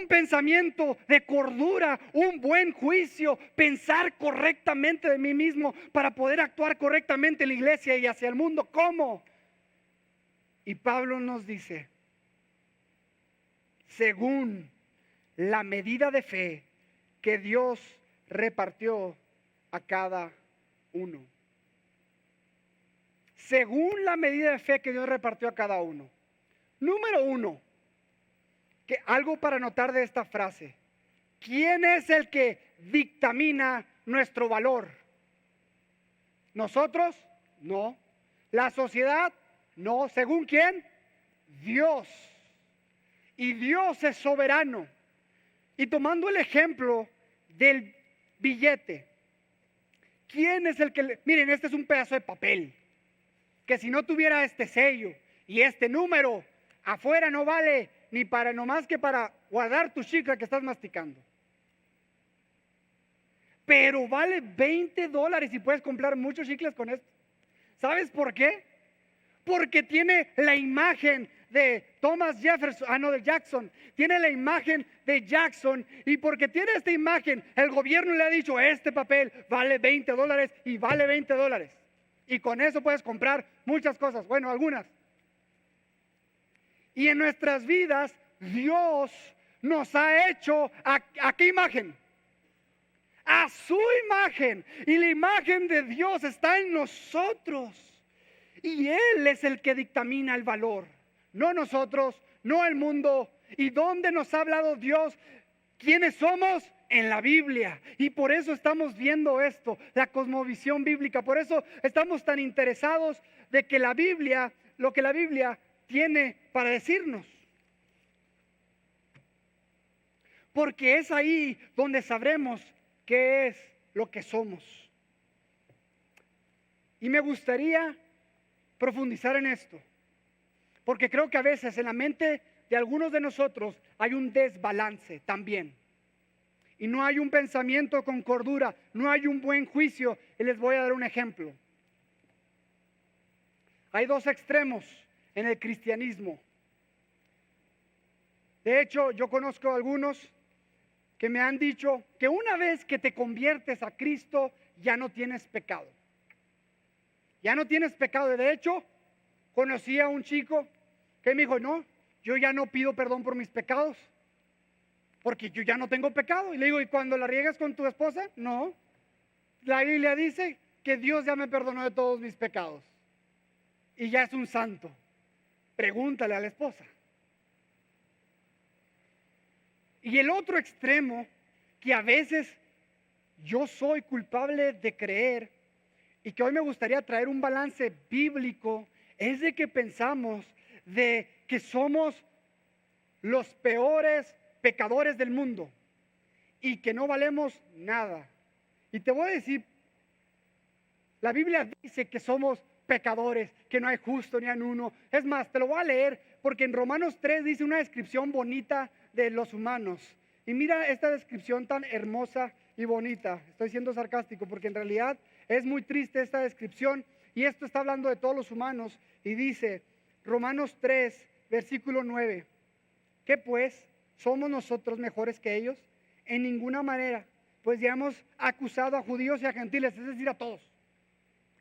pensamiento de cordura, un buen juicio, pensar correctamente de mí mismo para poder actuar correctamente en la iglesia y hacia el mundo? ¿Cómo? Y Pablo nos dice, según la medida de fe que Dios repartió a cada uno. Según la medida de fe que Dios repartió a cada uno. Número 1, que algo para notar de esta frase. ¿Quién es el que dictamina nuestro valor? ¿Nosotros? No. ¿La sociedad? No. ¿Según quién? Dios. Y Dios es soberano. Y tomando el ejemplo del billete, ¿quién es el que miren, este es un pedazo de papel, que si no tuviera este sello y este número, afuera no vale ni para nomás que para guardar tu chicle que estás masticando. Pero vale $20 y puedes comprar muchos chicles con esto. ¿Sabes por qué? Porque tiene la imagen de Thomas Jefferson, de Jackson, tiene la imagen de Jackson, y porque tiene esta imagen, el gobierno le ha dicho, este papel vale $20 y vale $20. Y con eso puedes comprar muchas cosas, bueno, algunas. Y en nuestras vidas, Dios nos ha hecho ¿a qué imagen? A su imagen. Y la imagen de Dios está en nosotros. Y Él es el que dictamina el valor. No nosotros, no el mundo. ¿Y dónde nos ha hablado Dios? ¿Quiénes somos? En la Biblia. Y por eso estamos viendo esto, la cosmovisión bíblica. Por eso estamos tan interesados de que la Biblia, lo que la Biblia tiene para decirnos. Porque es ahí donde sabremos qué es lo que somos. Y me gustaría profundizar en esto, porque creo que a veces en la mente de algunos de nosotros hay un desbalance también. Y no hay un pensamiento con cordura, no hay un buen juicio. Y les voy a dar un ejemplo. Hay dos extremos en el cristianismo. De hecho, yo conozco a algunos que me han dicho que una vez que te conviertes a Cristo, ya no tienes pecado. Ya no tienes pecado. De hecho, conocí a un chico que me dijo, no, yo ya no pido perdón por mis pecados, porque yo ya no tengo pecado. Y le digo, ¿y cuando la riegas con tu esposa? No. La Biblia dice que Dios ya me perdonó de todos mis pecados. Y ya es un santo. Pregúntale a la esposa. Y el otro extremo, que a veces yo soy culpable de creer, y que hoy me gustaría traer un balance bíblico, es de que pensamos de que somos los peores pecadores del mundo y que no valemos nada. Y te voy a decir, la Biblia dice que somos pecadores, que no hay justo ni en uno. Es más, te lo voy a leer porque en Romanos 3 dice una descripción bonita de los humanos. Y mira esta descripción tan hermosa y bonita. Estoy siendo sarcástico porque en realidad es muy triste esta descripción. Y esto está hablando de todos los humanos. Y dice Romanos 3, versículo 9. ¿Qué pues? ¿Somos nosotros mejores que ellos? En ninguna manera. Pues ya hemos acusado a judíos y a gentiles, es decir, a todos.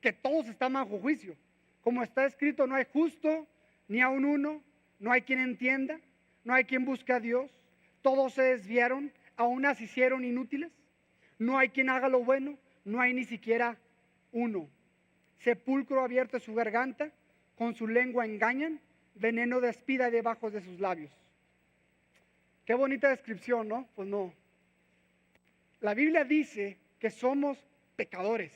Que todos están bajo juicio. Como está escrito, no hay justo ni aun uno, no hay quien entienda, no hay quien busque a Dios. Todos se desviaron, aún se hicieron inútiles. No hay quien haga lo bueno, no hay ni siquiera uno. Sepulcro abierto es su garganta, con su lengua engañan, veneno de espida debajo de sus labios. Qué bonita descripción, ¿no? Pues no. La Biblia dice que somos pecadores.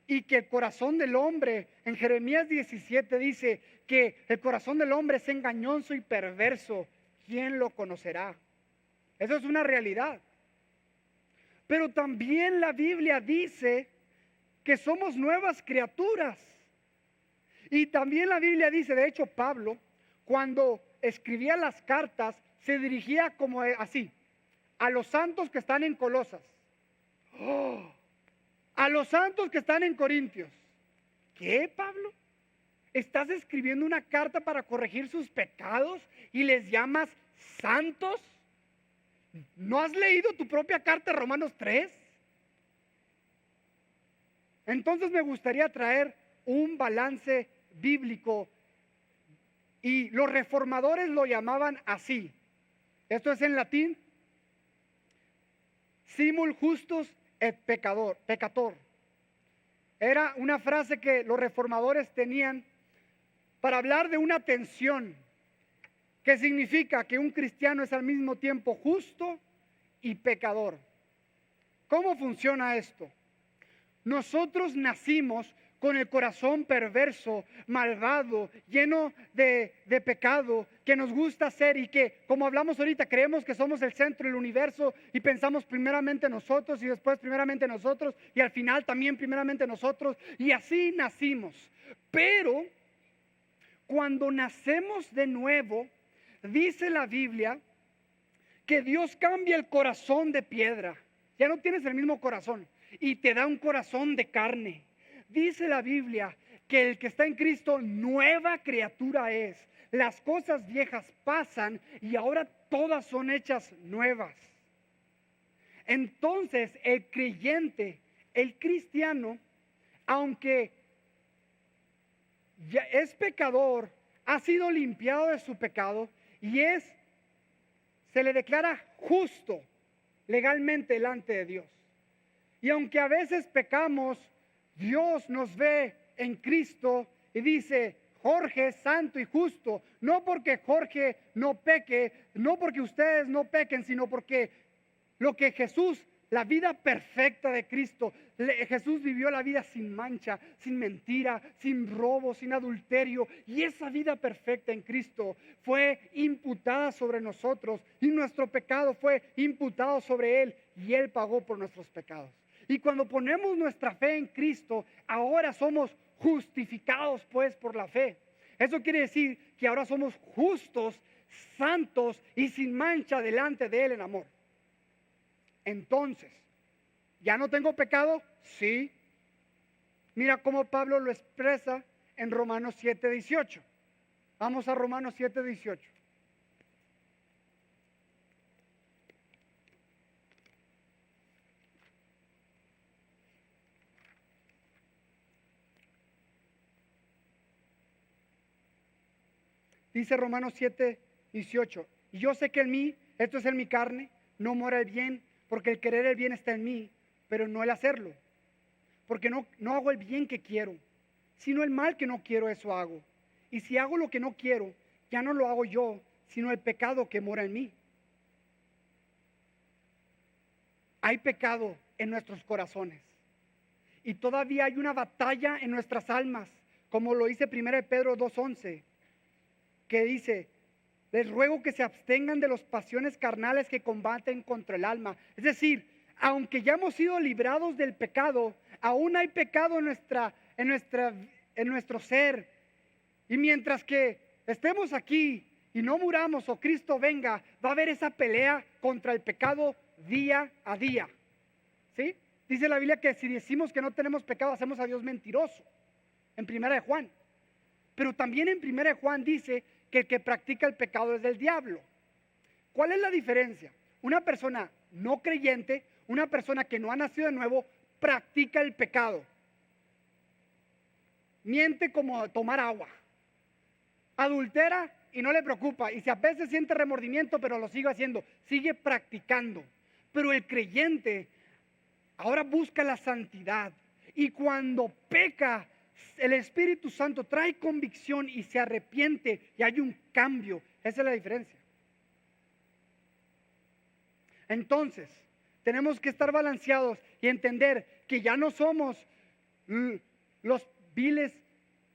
Y que el corazón del hombre, en Jeremías 17 dice que el corazón del hombre es engañoso y perverso. ¿Quién lo conocerá? Eso es una realidad. Pero también la Biblia dice que somos nuevas criaturas. Y también la Biblia dice, de hecho Pablo, cuando escribía las cartas, se dirigía como así, a los santos que están en Colosas. A los santos que están en Corintios. ¿Qué, Pablo? ¿Estás escribiendo una carta para corregir sus pecados y les llamas santos? ¿No has leído tu propia carta, Romanos 3? Entonces me gustaría traer un balance bíblico. Y los reformadores lo llamaban así. Esto es en latín. Simul justus et peccator. Era una frase que los reformadores tenían para hablar de una tensión que significa que un cristiano es al mismo tiempo justo y pecador. ¿Cómo funciona esto? Nosotros nacimos con el corazón perverso, malvado, lleno de pecado, que nos gusta hacer y que, como hablamos ahorita, creemos que somos el centro del universo y pensamos primeramente nosotros y después primeramente nosotros y al final también primeramente nosotros, y así nacimos. Pero cuando nacemos de nuevo, dice la Biblia que Dios cambia el corazón de piedra. Ya no tienes el mismo corazón y te da un corazón de carne. Dice la Biblia que el que está en Cristo nueva criatura es. las cosas viejas pasan y ahora todas son hechas nuevas. Entonces el creyente, el cristiano, aunque ya es pecador, ha sido limpiado de su pecado y se le declara justo legalmente delante de Dios. Y aunque a veces pecamos, Dios nos ve en Cristo y dice: Jorge es santo y justo, no porque Jorge no peque, no porque ustedes no pequen, sino porque lo que Jesús, la vida perfecta de Cristo, Jesús vivió la vida sin mancha, sin mentira, sin robo, sin adulterio, y esa vida perfecta en Cristo fue imputada sobre nosotros y nuestro pecado fue imputado sobre Él y Él pagó por nuestros pecados. Y cuando ponemos nuestra fe en Cristo, ahora somos justificados pues por la fe. Eso quiere decir que ahora somos justos, santos y sin mancha delante de Él en amor. Entonces, ¿ya no tengo pecado? Sí. Mira cómo Pablo lo expresa en Romanos 7:18. Vamos a Romanos 7:18. Dice Romanos 7:18: y yo sé que en mí, esto es en mi carne, no mora el bien, porque el querer el bien está en mí, pero no el hacerlo. Porque no hago el bien que quiero, sino el mal que no quiero, eso hago. Y si hago lo que no quiero, ya no lo hago yo, sino el pecado que mora en mí. Hay pecado en nuestros corazones. Y todavía hay una batalla en nuestras almas, como lo dice 1 Pedro 2:11, que dice: les ruego que se abstengan de las pasiones carnales que combaten contra el alma. Es decir, aunque ya hemos sido librados del pecado, aún hay pecado en nuestro ser. Y mientras que estemos aquí y no muramos o Cristo venga, va a haber esa pelea contra el pecado día a día. ¿Sí? Dice la Biblia que si decimos que no tenemos pecado, hacemos a Dios mentiroso. En 1 Juan. Pero también en 1 Juan dice que el que practica el pecado es del diablo. ¿Cuál es la diferencia? Una persona no creyente, una persona que no ha nacido de nuevo, practica el pecado. Miente como tomar agua. Adultera y no le preocupa. Y si a veces siente remordimiento, pero lo sigue haciendo. Sigue practicando. Pero el creyente ahora busca la santidad. Y cuando peca, el Espíritu Santo trae convicción y se arrepiente y hay un cambio. Esa es la diferencia. Entonces, tenemos que estar balanceados y entender que ya no somos los viles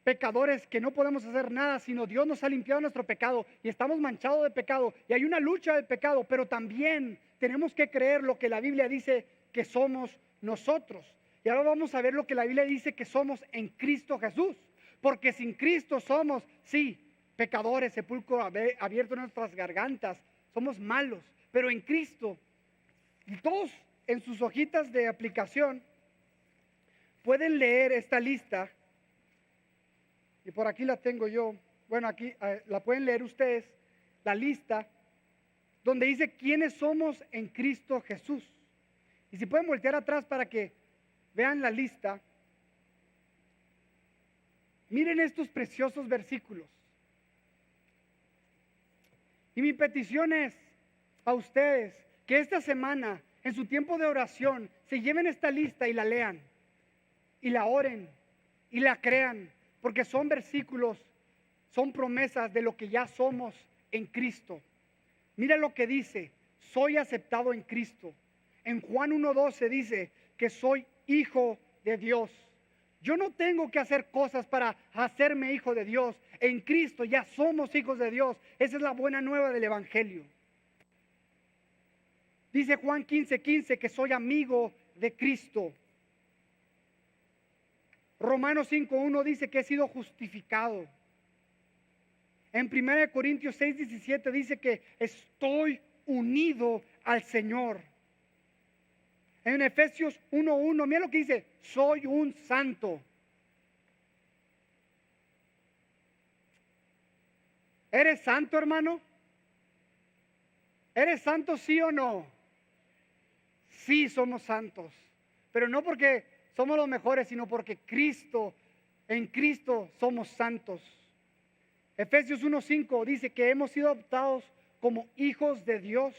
pecadores que no podemos hacer nada, sino Dios nos ha limpiado nuestro pecado y estamos manchados de pecado y hay una lucha del pecado, pero también tenemos que creer lo que la Biblia dice que somos nosotros. Y ahora vamos a ver lo que la Biblia dice que somos en Cristo Jesús. Porque sin Cristo somos, sí, pecadores, sepulcro abierto en nuestras gargantas. Somos malos. Pero en Cristo, todos en sus hojitas de aplicación pueden leer esta lista. Y por aquí la tengo yo. Bueno, aquí la pueden leer ustedes. La lista donde dice quiénes somos en Cristo Jesús. Y si pueden voltear atrás para que vean la lista. Miren estos preciosos versículos. Y mi petición es a ustedes que esta semana, en su tiempo de oración, se lleven esta lista y la lean. Y la oren. Y la crean. Porque son versículos, son promesas de lo que ya somos en Cristo. Mira lo que dice: soy aceptado en Cristo. En Juan 1:12 dice que soy hijo de Dios. Yo no tengo que hacer cosas para hacerme hijo de Dios. En Cristo ya somos hijos de Dios. Esa es la buena nueva del Evangelio. Dice Juan 15:15 que soy amigo de Cristo. Romanos 5:1 dice que he sido justificado. En 1 Corintios 6:17 dice que estoy unido al Señor. En Efesios 1:1, mira lo que dice: soy un santo. ¿Eres santo, hermano? ¿Eres santo, sí o no? Sí, somos santos, pero no porque somos los mejores, sino porque en Cristo somos santos. Efesios 1:5 dice que hemos sido adoptados como hijos de Dios.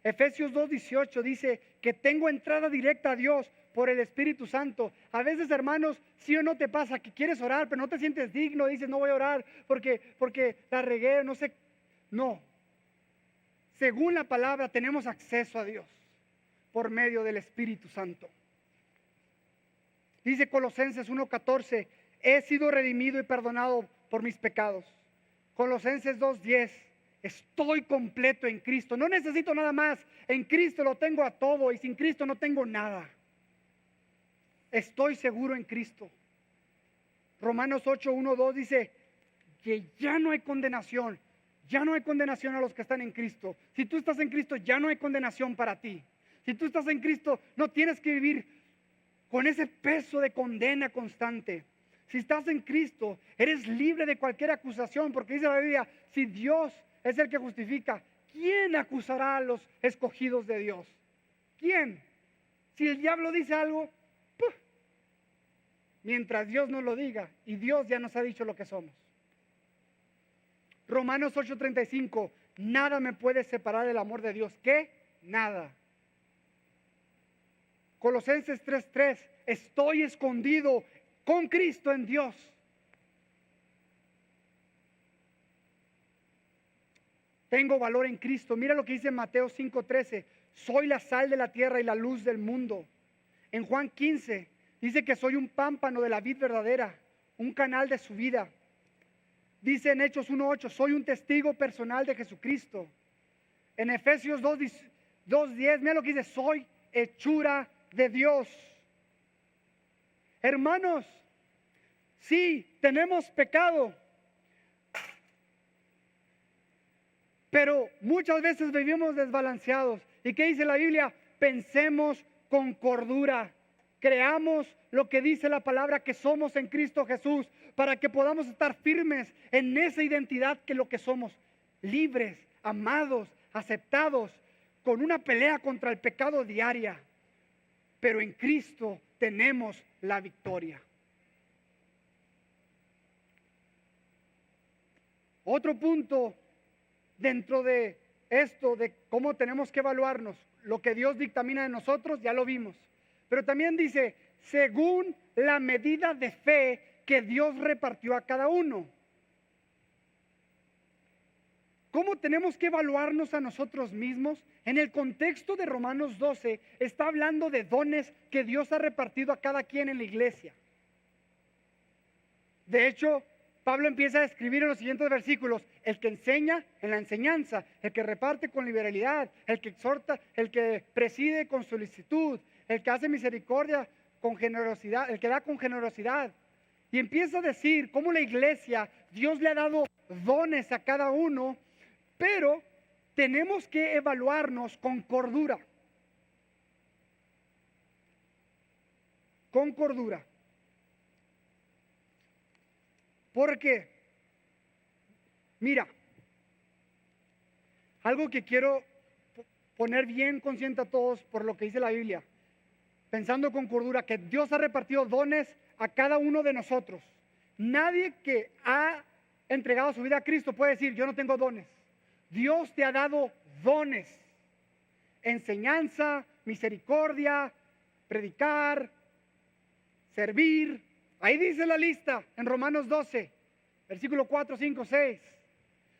Efesios 2:18 dice que tengo entrada directa a Dios por el Espíritu Santo. A veces, hermanos, sí o no te pasa que quieres orar, pero no te sientes digno, dices no voy a orar porque la regué, no sé. No. Según la palabra tenemos acceso a Dios por medio del Espíritu Santo. Dice Colosenses 1:14, he sido redimido y perdonado por mis pecados. Colosenses 2:10, estoy completo en Cristo, no necesito nada más, en Cristo lo tengo a todo y sin Cristo no tengo nada. Estoy seguro en Cristo. Romanos 8:1-2 dice que ya no hay condenación, ya no hay condenación a los que están en Cristo. Si tú estás en Cristo, ya no hay condenación para ti. Si tú estás en Cristo, no tienes que vivir con ese peso de condena constante. Si estás en Cristo, eres libre de cualquier acusación, porque dice la Biblia, si Dios es el que justifica, ¿quién acusará a los escogidos de Dios? ¿Quién? Si el diablo dice algo, ¡puf! Mientras Dios no lo diga, y Dios ya nos ha dicho lo que somos. Romanos 8:35, nada me puede separar del amor de Dios. ¿Qué? Nada. Colosenses 3:3, estoy escondido con Cristo en Dios. Tengo valor en Cristo. Mira lo que dice Mateo 5:13, soy la sal de la tierra y la luz del mundo. En Juan 15 dice que soy un pámpano de la vid verdadera, un canal de su vida. Dice en Hechos 1:8, soy un testigo personal de Jesucristo. En Efesios 2:10, mira lo que dice, soy hechura de Dios. Hermanos, sí, tenemos pecado, pero muchas veces vivimos desbalanceados. ¿Y qué dice la Biblia? Pensemos con cordura. Creamos lo que dice la palabra que somos en Cristo Jesús, para que podamos estar firmes en esa identidad que lo que somos, libres, amados, aceptados, con una pelea contra el pecado diaria. Pero en Cristo tenemos la victoria. Otro punto dentro de esto, de cómo tenemos que evaluarnos, lo que Dios dictamina de nosotros, ya lo vimos. Pero también dice, según la medida de fe que Dios repartió a cada uno. ¿Cómo tenemos que evaluarnos a nosotros mismos? En el contexto de Romanos 12 está hablando de dones que Dios ha repartido a cada quien en la iglesia. De hecho, Pablo empieza a escribir en los siguientes versículos, el que enseña en la enseñanza, el que reparte con liberalidad, el que exhorta, el que preside con solicitud, el que hace misericordia con generosidad, el que da con generosidad. Y empieza a decir cómo la iglesia, Dios le ha dado dones a cada uno, pero tenemos que evaluarnos con cordura. Con cordura. Porque, mira, algo que quiero poner bien consciente a todos por lo que dice la Biblia, pensando con cordura, que Dios ha repartido dones a cada uno de nosotros. Nadie que ha entregado su vida a Cristo puede decir, yo no tengo dones. Dios te ha dado dones, enseñanza, misericordia, predicar, servir. Ahí dice la lista en Romanos 12, versículo 4, 5, 6.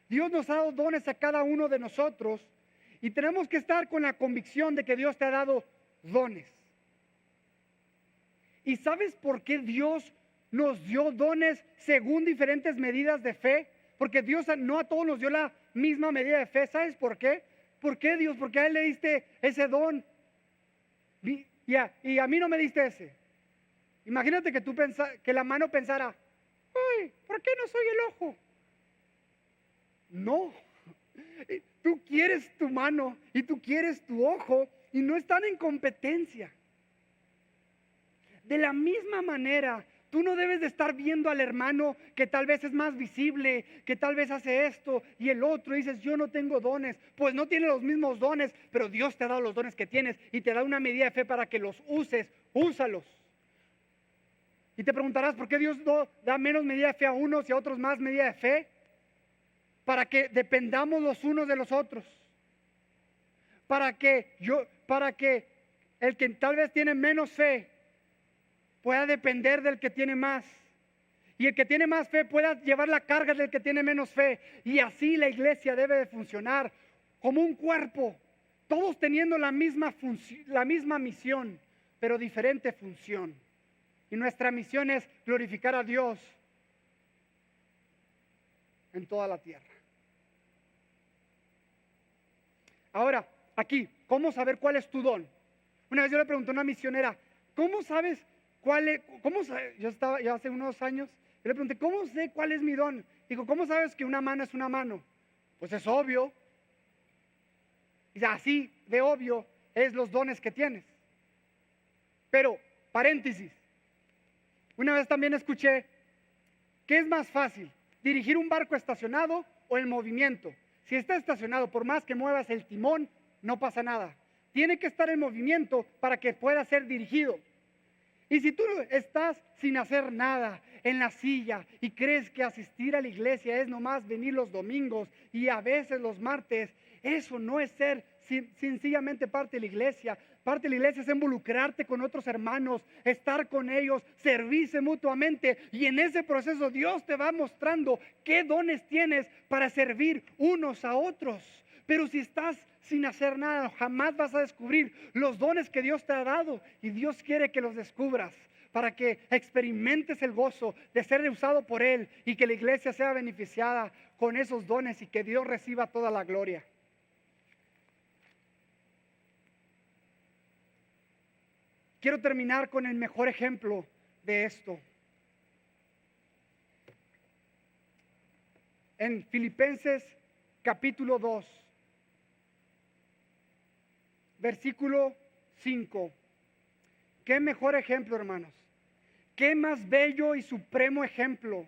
Dios nos ha dado dones a cada uno de nosotros y tenemos que estar con la convicción de que Dios te ha dado dones. ¿Y sabes por qué Dios nos dio dones según diferentes medidas de fe? Porque Dios no a todos nos dio la misma medida de fe. ¿Sabes por qué? ¿Por qué, Dios? Porque a Él le diste ese don y a mí no me diste ese. Imagínate que que la mano pensara, ¡ay! ¿Por qué no soy el ojo? No. Tú quieres tu mano y tú quieres tu ojo y no están en competencia. De la misma manera, Tú no debes de estar viendo al hermano que tal vez es más visible, que tal vez hace esto y el otro, y dices, yo no tengo dones. Pues no tiene los mismos dones, pero Dios te ha dado los dones que tienes y te da una medida de fe para que los uses. Úsalos. Y te preguntarás, ¿por qué Dios no da menos medida de fe a unos y a otros más medida de fe? Para que dependamos los unos de los otros. Para que el que tal vez tiene menos fe pueda depender del que tiene más. Y el que tiene más fe pueda llevar la carga del que tiene menos fe. Y así la iglesia debe de funcionar como un cuerpo, todos teniendo la misma misión, pero diferente función. Y nuestra misión es glorificar a Dios en toda la tierra. Ahora, aquí, ¿cómo saber cuál es tu don? Una vez yo le pregunté a una misionera, ¿cómo sabes cuál es? Yo estaba ya hace unos años, yo le pregunté, ¿cómo sé cuál es mi don? Digo, ¿cómo sabes que una mano es una mano? Pues es obvio. Y así de obvio es los dones que tienes. Pero, paréntesis, una vez también escuché, ¿qué es más fácil? ¿Dirigir un barco estacionado o el movimiento? Si está estacionado, por más que muevas el timón, no pasa nada. Tiene que estar en movimiento para que pueda ser dirigido. Y si tú estás sin hacer nada en la silla y crees que asistir a la iglesia es nomás venir los domingos y a veces los martes, eso no es ser sencillamente parte de la iglesia. Parte de la iglesia es involucrarte con otros hermanos, estar con ellos, servirse mutuamente. Y en ese proceso Dios te va mostrando qué dones tienes para servir unos a otros. Pero si estás sin hacer nada, jamás vas a descubrir los dones que Dios te ha dado. Y Dios quiere que los descubras para que experimentes el gozo de ser usado por Él y que la iglesia sea beneficiada con esos dones y que Dios reciba toda la gloria. Quiero terminar con el mejor ejemplo de esto. En Filipenses capítulo 2, versículo 5. Qué mejor ejemplo, hermanos. Qué más bello y supremo ejemplo.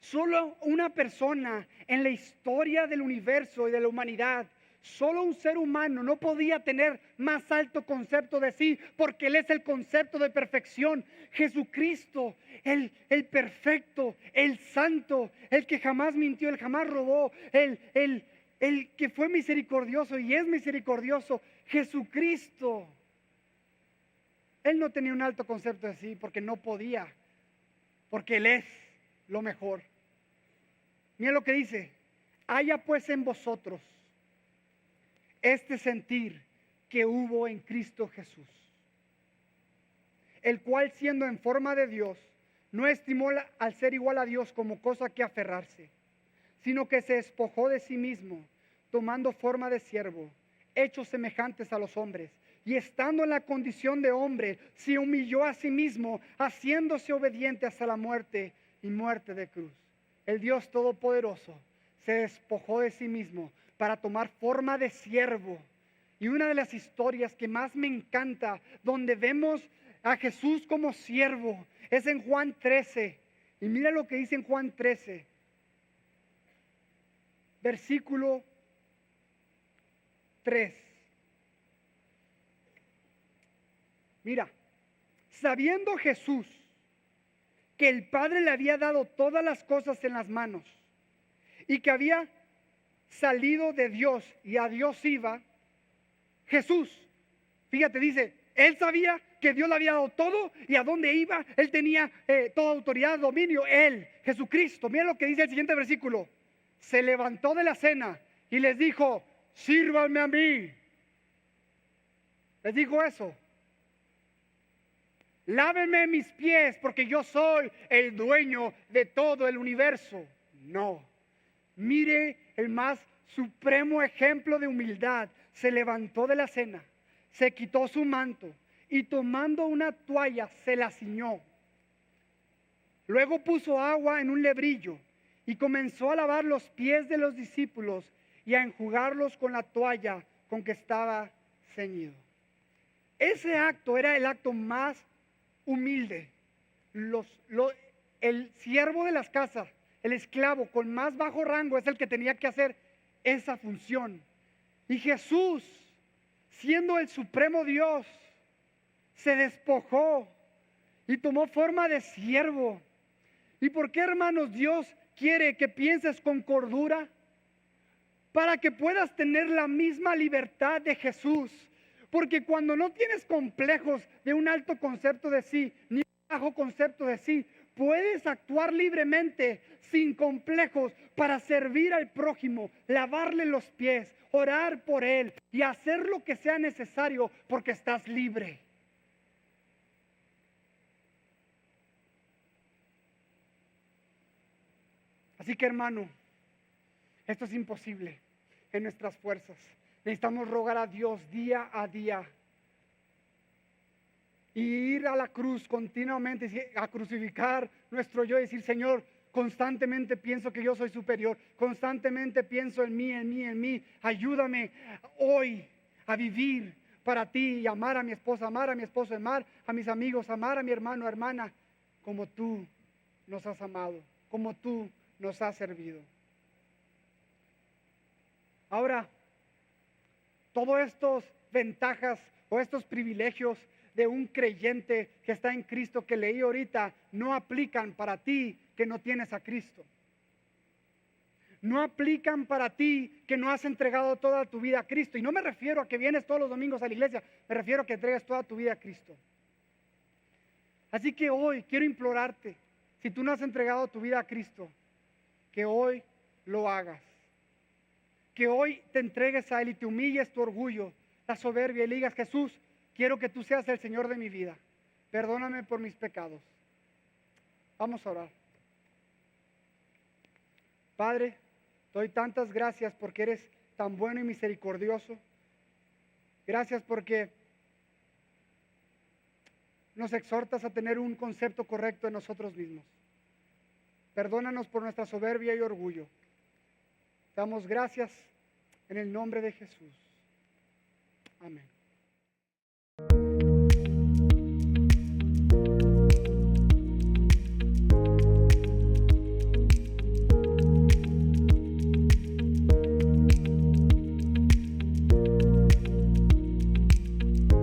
Solo una persona en la historia del universo y de la humanidad, solo un ser humano no podía tener más alto concepto de sí, porque Él es el concepto de perfección. Jesucristo, el perfecto, el santo, el que jamás mintió, el jamás robó, el que fue misericordioso y es misericordioso. Jesucristo. Él no tenía un alto concepto de sí porque no podía, porque Él es lo mejor. Mira lo que dice: haya pues en vosotros este sentir que hubo en Cristo Jesús, el cual siendo en forma de Dios, no estimó al ser igual a Dios como cosa que aferrarse, sino que se despojó de sí mismo, tomando forma de siervo, hechos semejantes a los hombres, y estando en la condición de hombre, se humilló a sí mismo, haciéndose obediente hasta la muerte y muerte de cruz. El Dios Todopoderoso se despojó de sí mismo para tomar forma de siervo. Y una de las historias que más me encanta, donde vemos a Jesús como siervo, es en Juan 13. Y mira lo que dice en Juan 13, versículo 3. Mira, sabiendo Jesús que el Padre le había dado todas las cosas en las manos y que había salido de Dios y a Dios iba, Jesús, fíjate, dice, Él sabía que Dios le había dado todo y a dónde iba, Él tenía toda autoridad, dominio, Él, Jesucristo. Mira lo que dice el siguiente versículo: se levantó de la cena y les dijo, sírvanme a mí. Les dijo eso. Lávenme mis pies porque yo soy el dueño de todo el universo. No. Mire el más supremo ejemplo de humildad. Se levantó de la cena, se quitó su manto y tomando una toalla se la ciñó. Luego puso agua en un lebrillo y comenzó a lavar los pies de los discípulos y a enjugarlos con la toalla con que estaba ceñido. Ese acto era el acto más humilde el siervo de las casas, el esclavo con más bajo rango es el que tenía que hacer esa función. Y Jesús, siendo el supremo Dios, se despojó y tomó forma de siervo. ¿Y por qué, hermanos, Dios quiere que pienses con cordura? Para que puedas tener la misma libertad de Jesús. Porque cuando no tienes complejos de un alto concepto de sí, ni un bajo concepto de sí, puedes actuar libremente, sin complejos, para servir al prójimo, lavarle los pies, orar por él y hacer lo que sea necesario porque estás libre. Así que, hermano, esto es imposible en nuestras fuerzas. Necesitamos rogar a Dios día a día y ir a la cruz continuamente, a crucificar nuestro yo y decir: Señor, constantemente pienso que yo soy superior, constantemente pienso en mí, en mí, en mí. Ayúdame hoy a vivir para ti y amar a mi esposa, amar a mi esposo, amar a mis amigos, amar a mi hermano, hermana, como tú nos has amado, como tú nos has servido. Ahora, todas estas ventajas o estos privilegios de un creyente que está en Cristo que leí ahorita no aplican para ti que no tienes a Cristo. No aplican para ti que no has entregado toda tu vida a Cristo. Y no me refiero a que vienes todos los domingos a la iglesia, me refiero a que entregues toda tu vida a Cristo. Así que hoy quiero implorarte, si tú no has entregado tu vida a Cristo, que hoy lo hagas. Que hoy te entregues a Él y te humilles tu orgullo, la soberbia, y le digas: Jesús, quiero que tú seas el Señor de mi vida. Perdóname por mis pecados. Vamos a orar. Padre, te doy tantas gracias porque eres tan bueno y misericordioso. Gracias porque nos exhortas a tener un concepto correcto de nosotros mismos. Perdónanos por nuestra soberbia y orgullo. Damos gracias en el nombre de Jesús. Amén.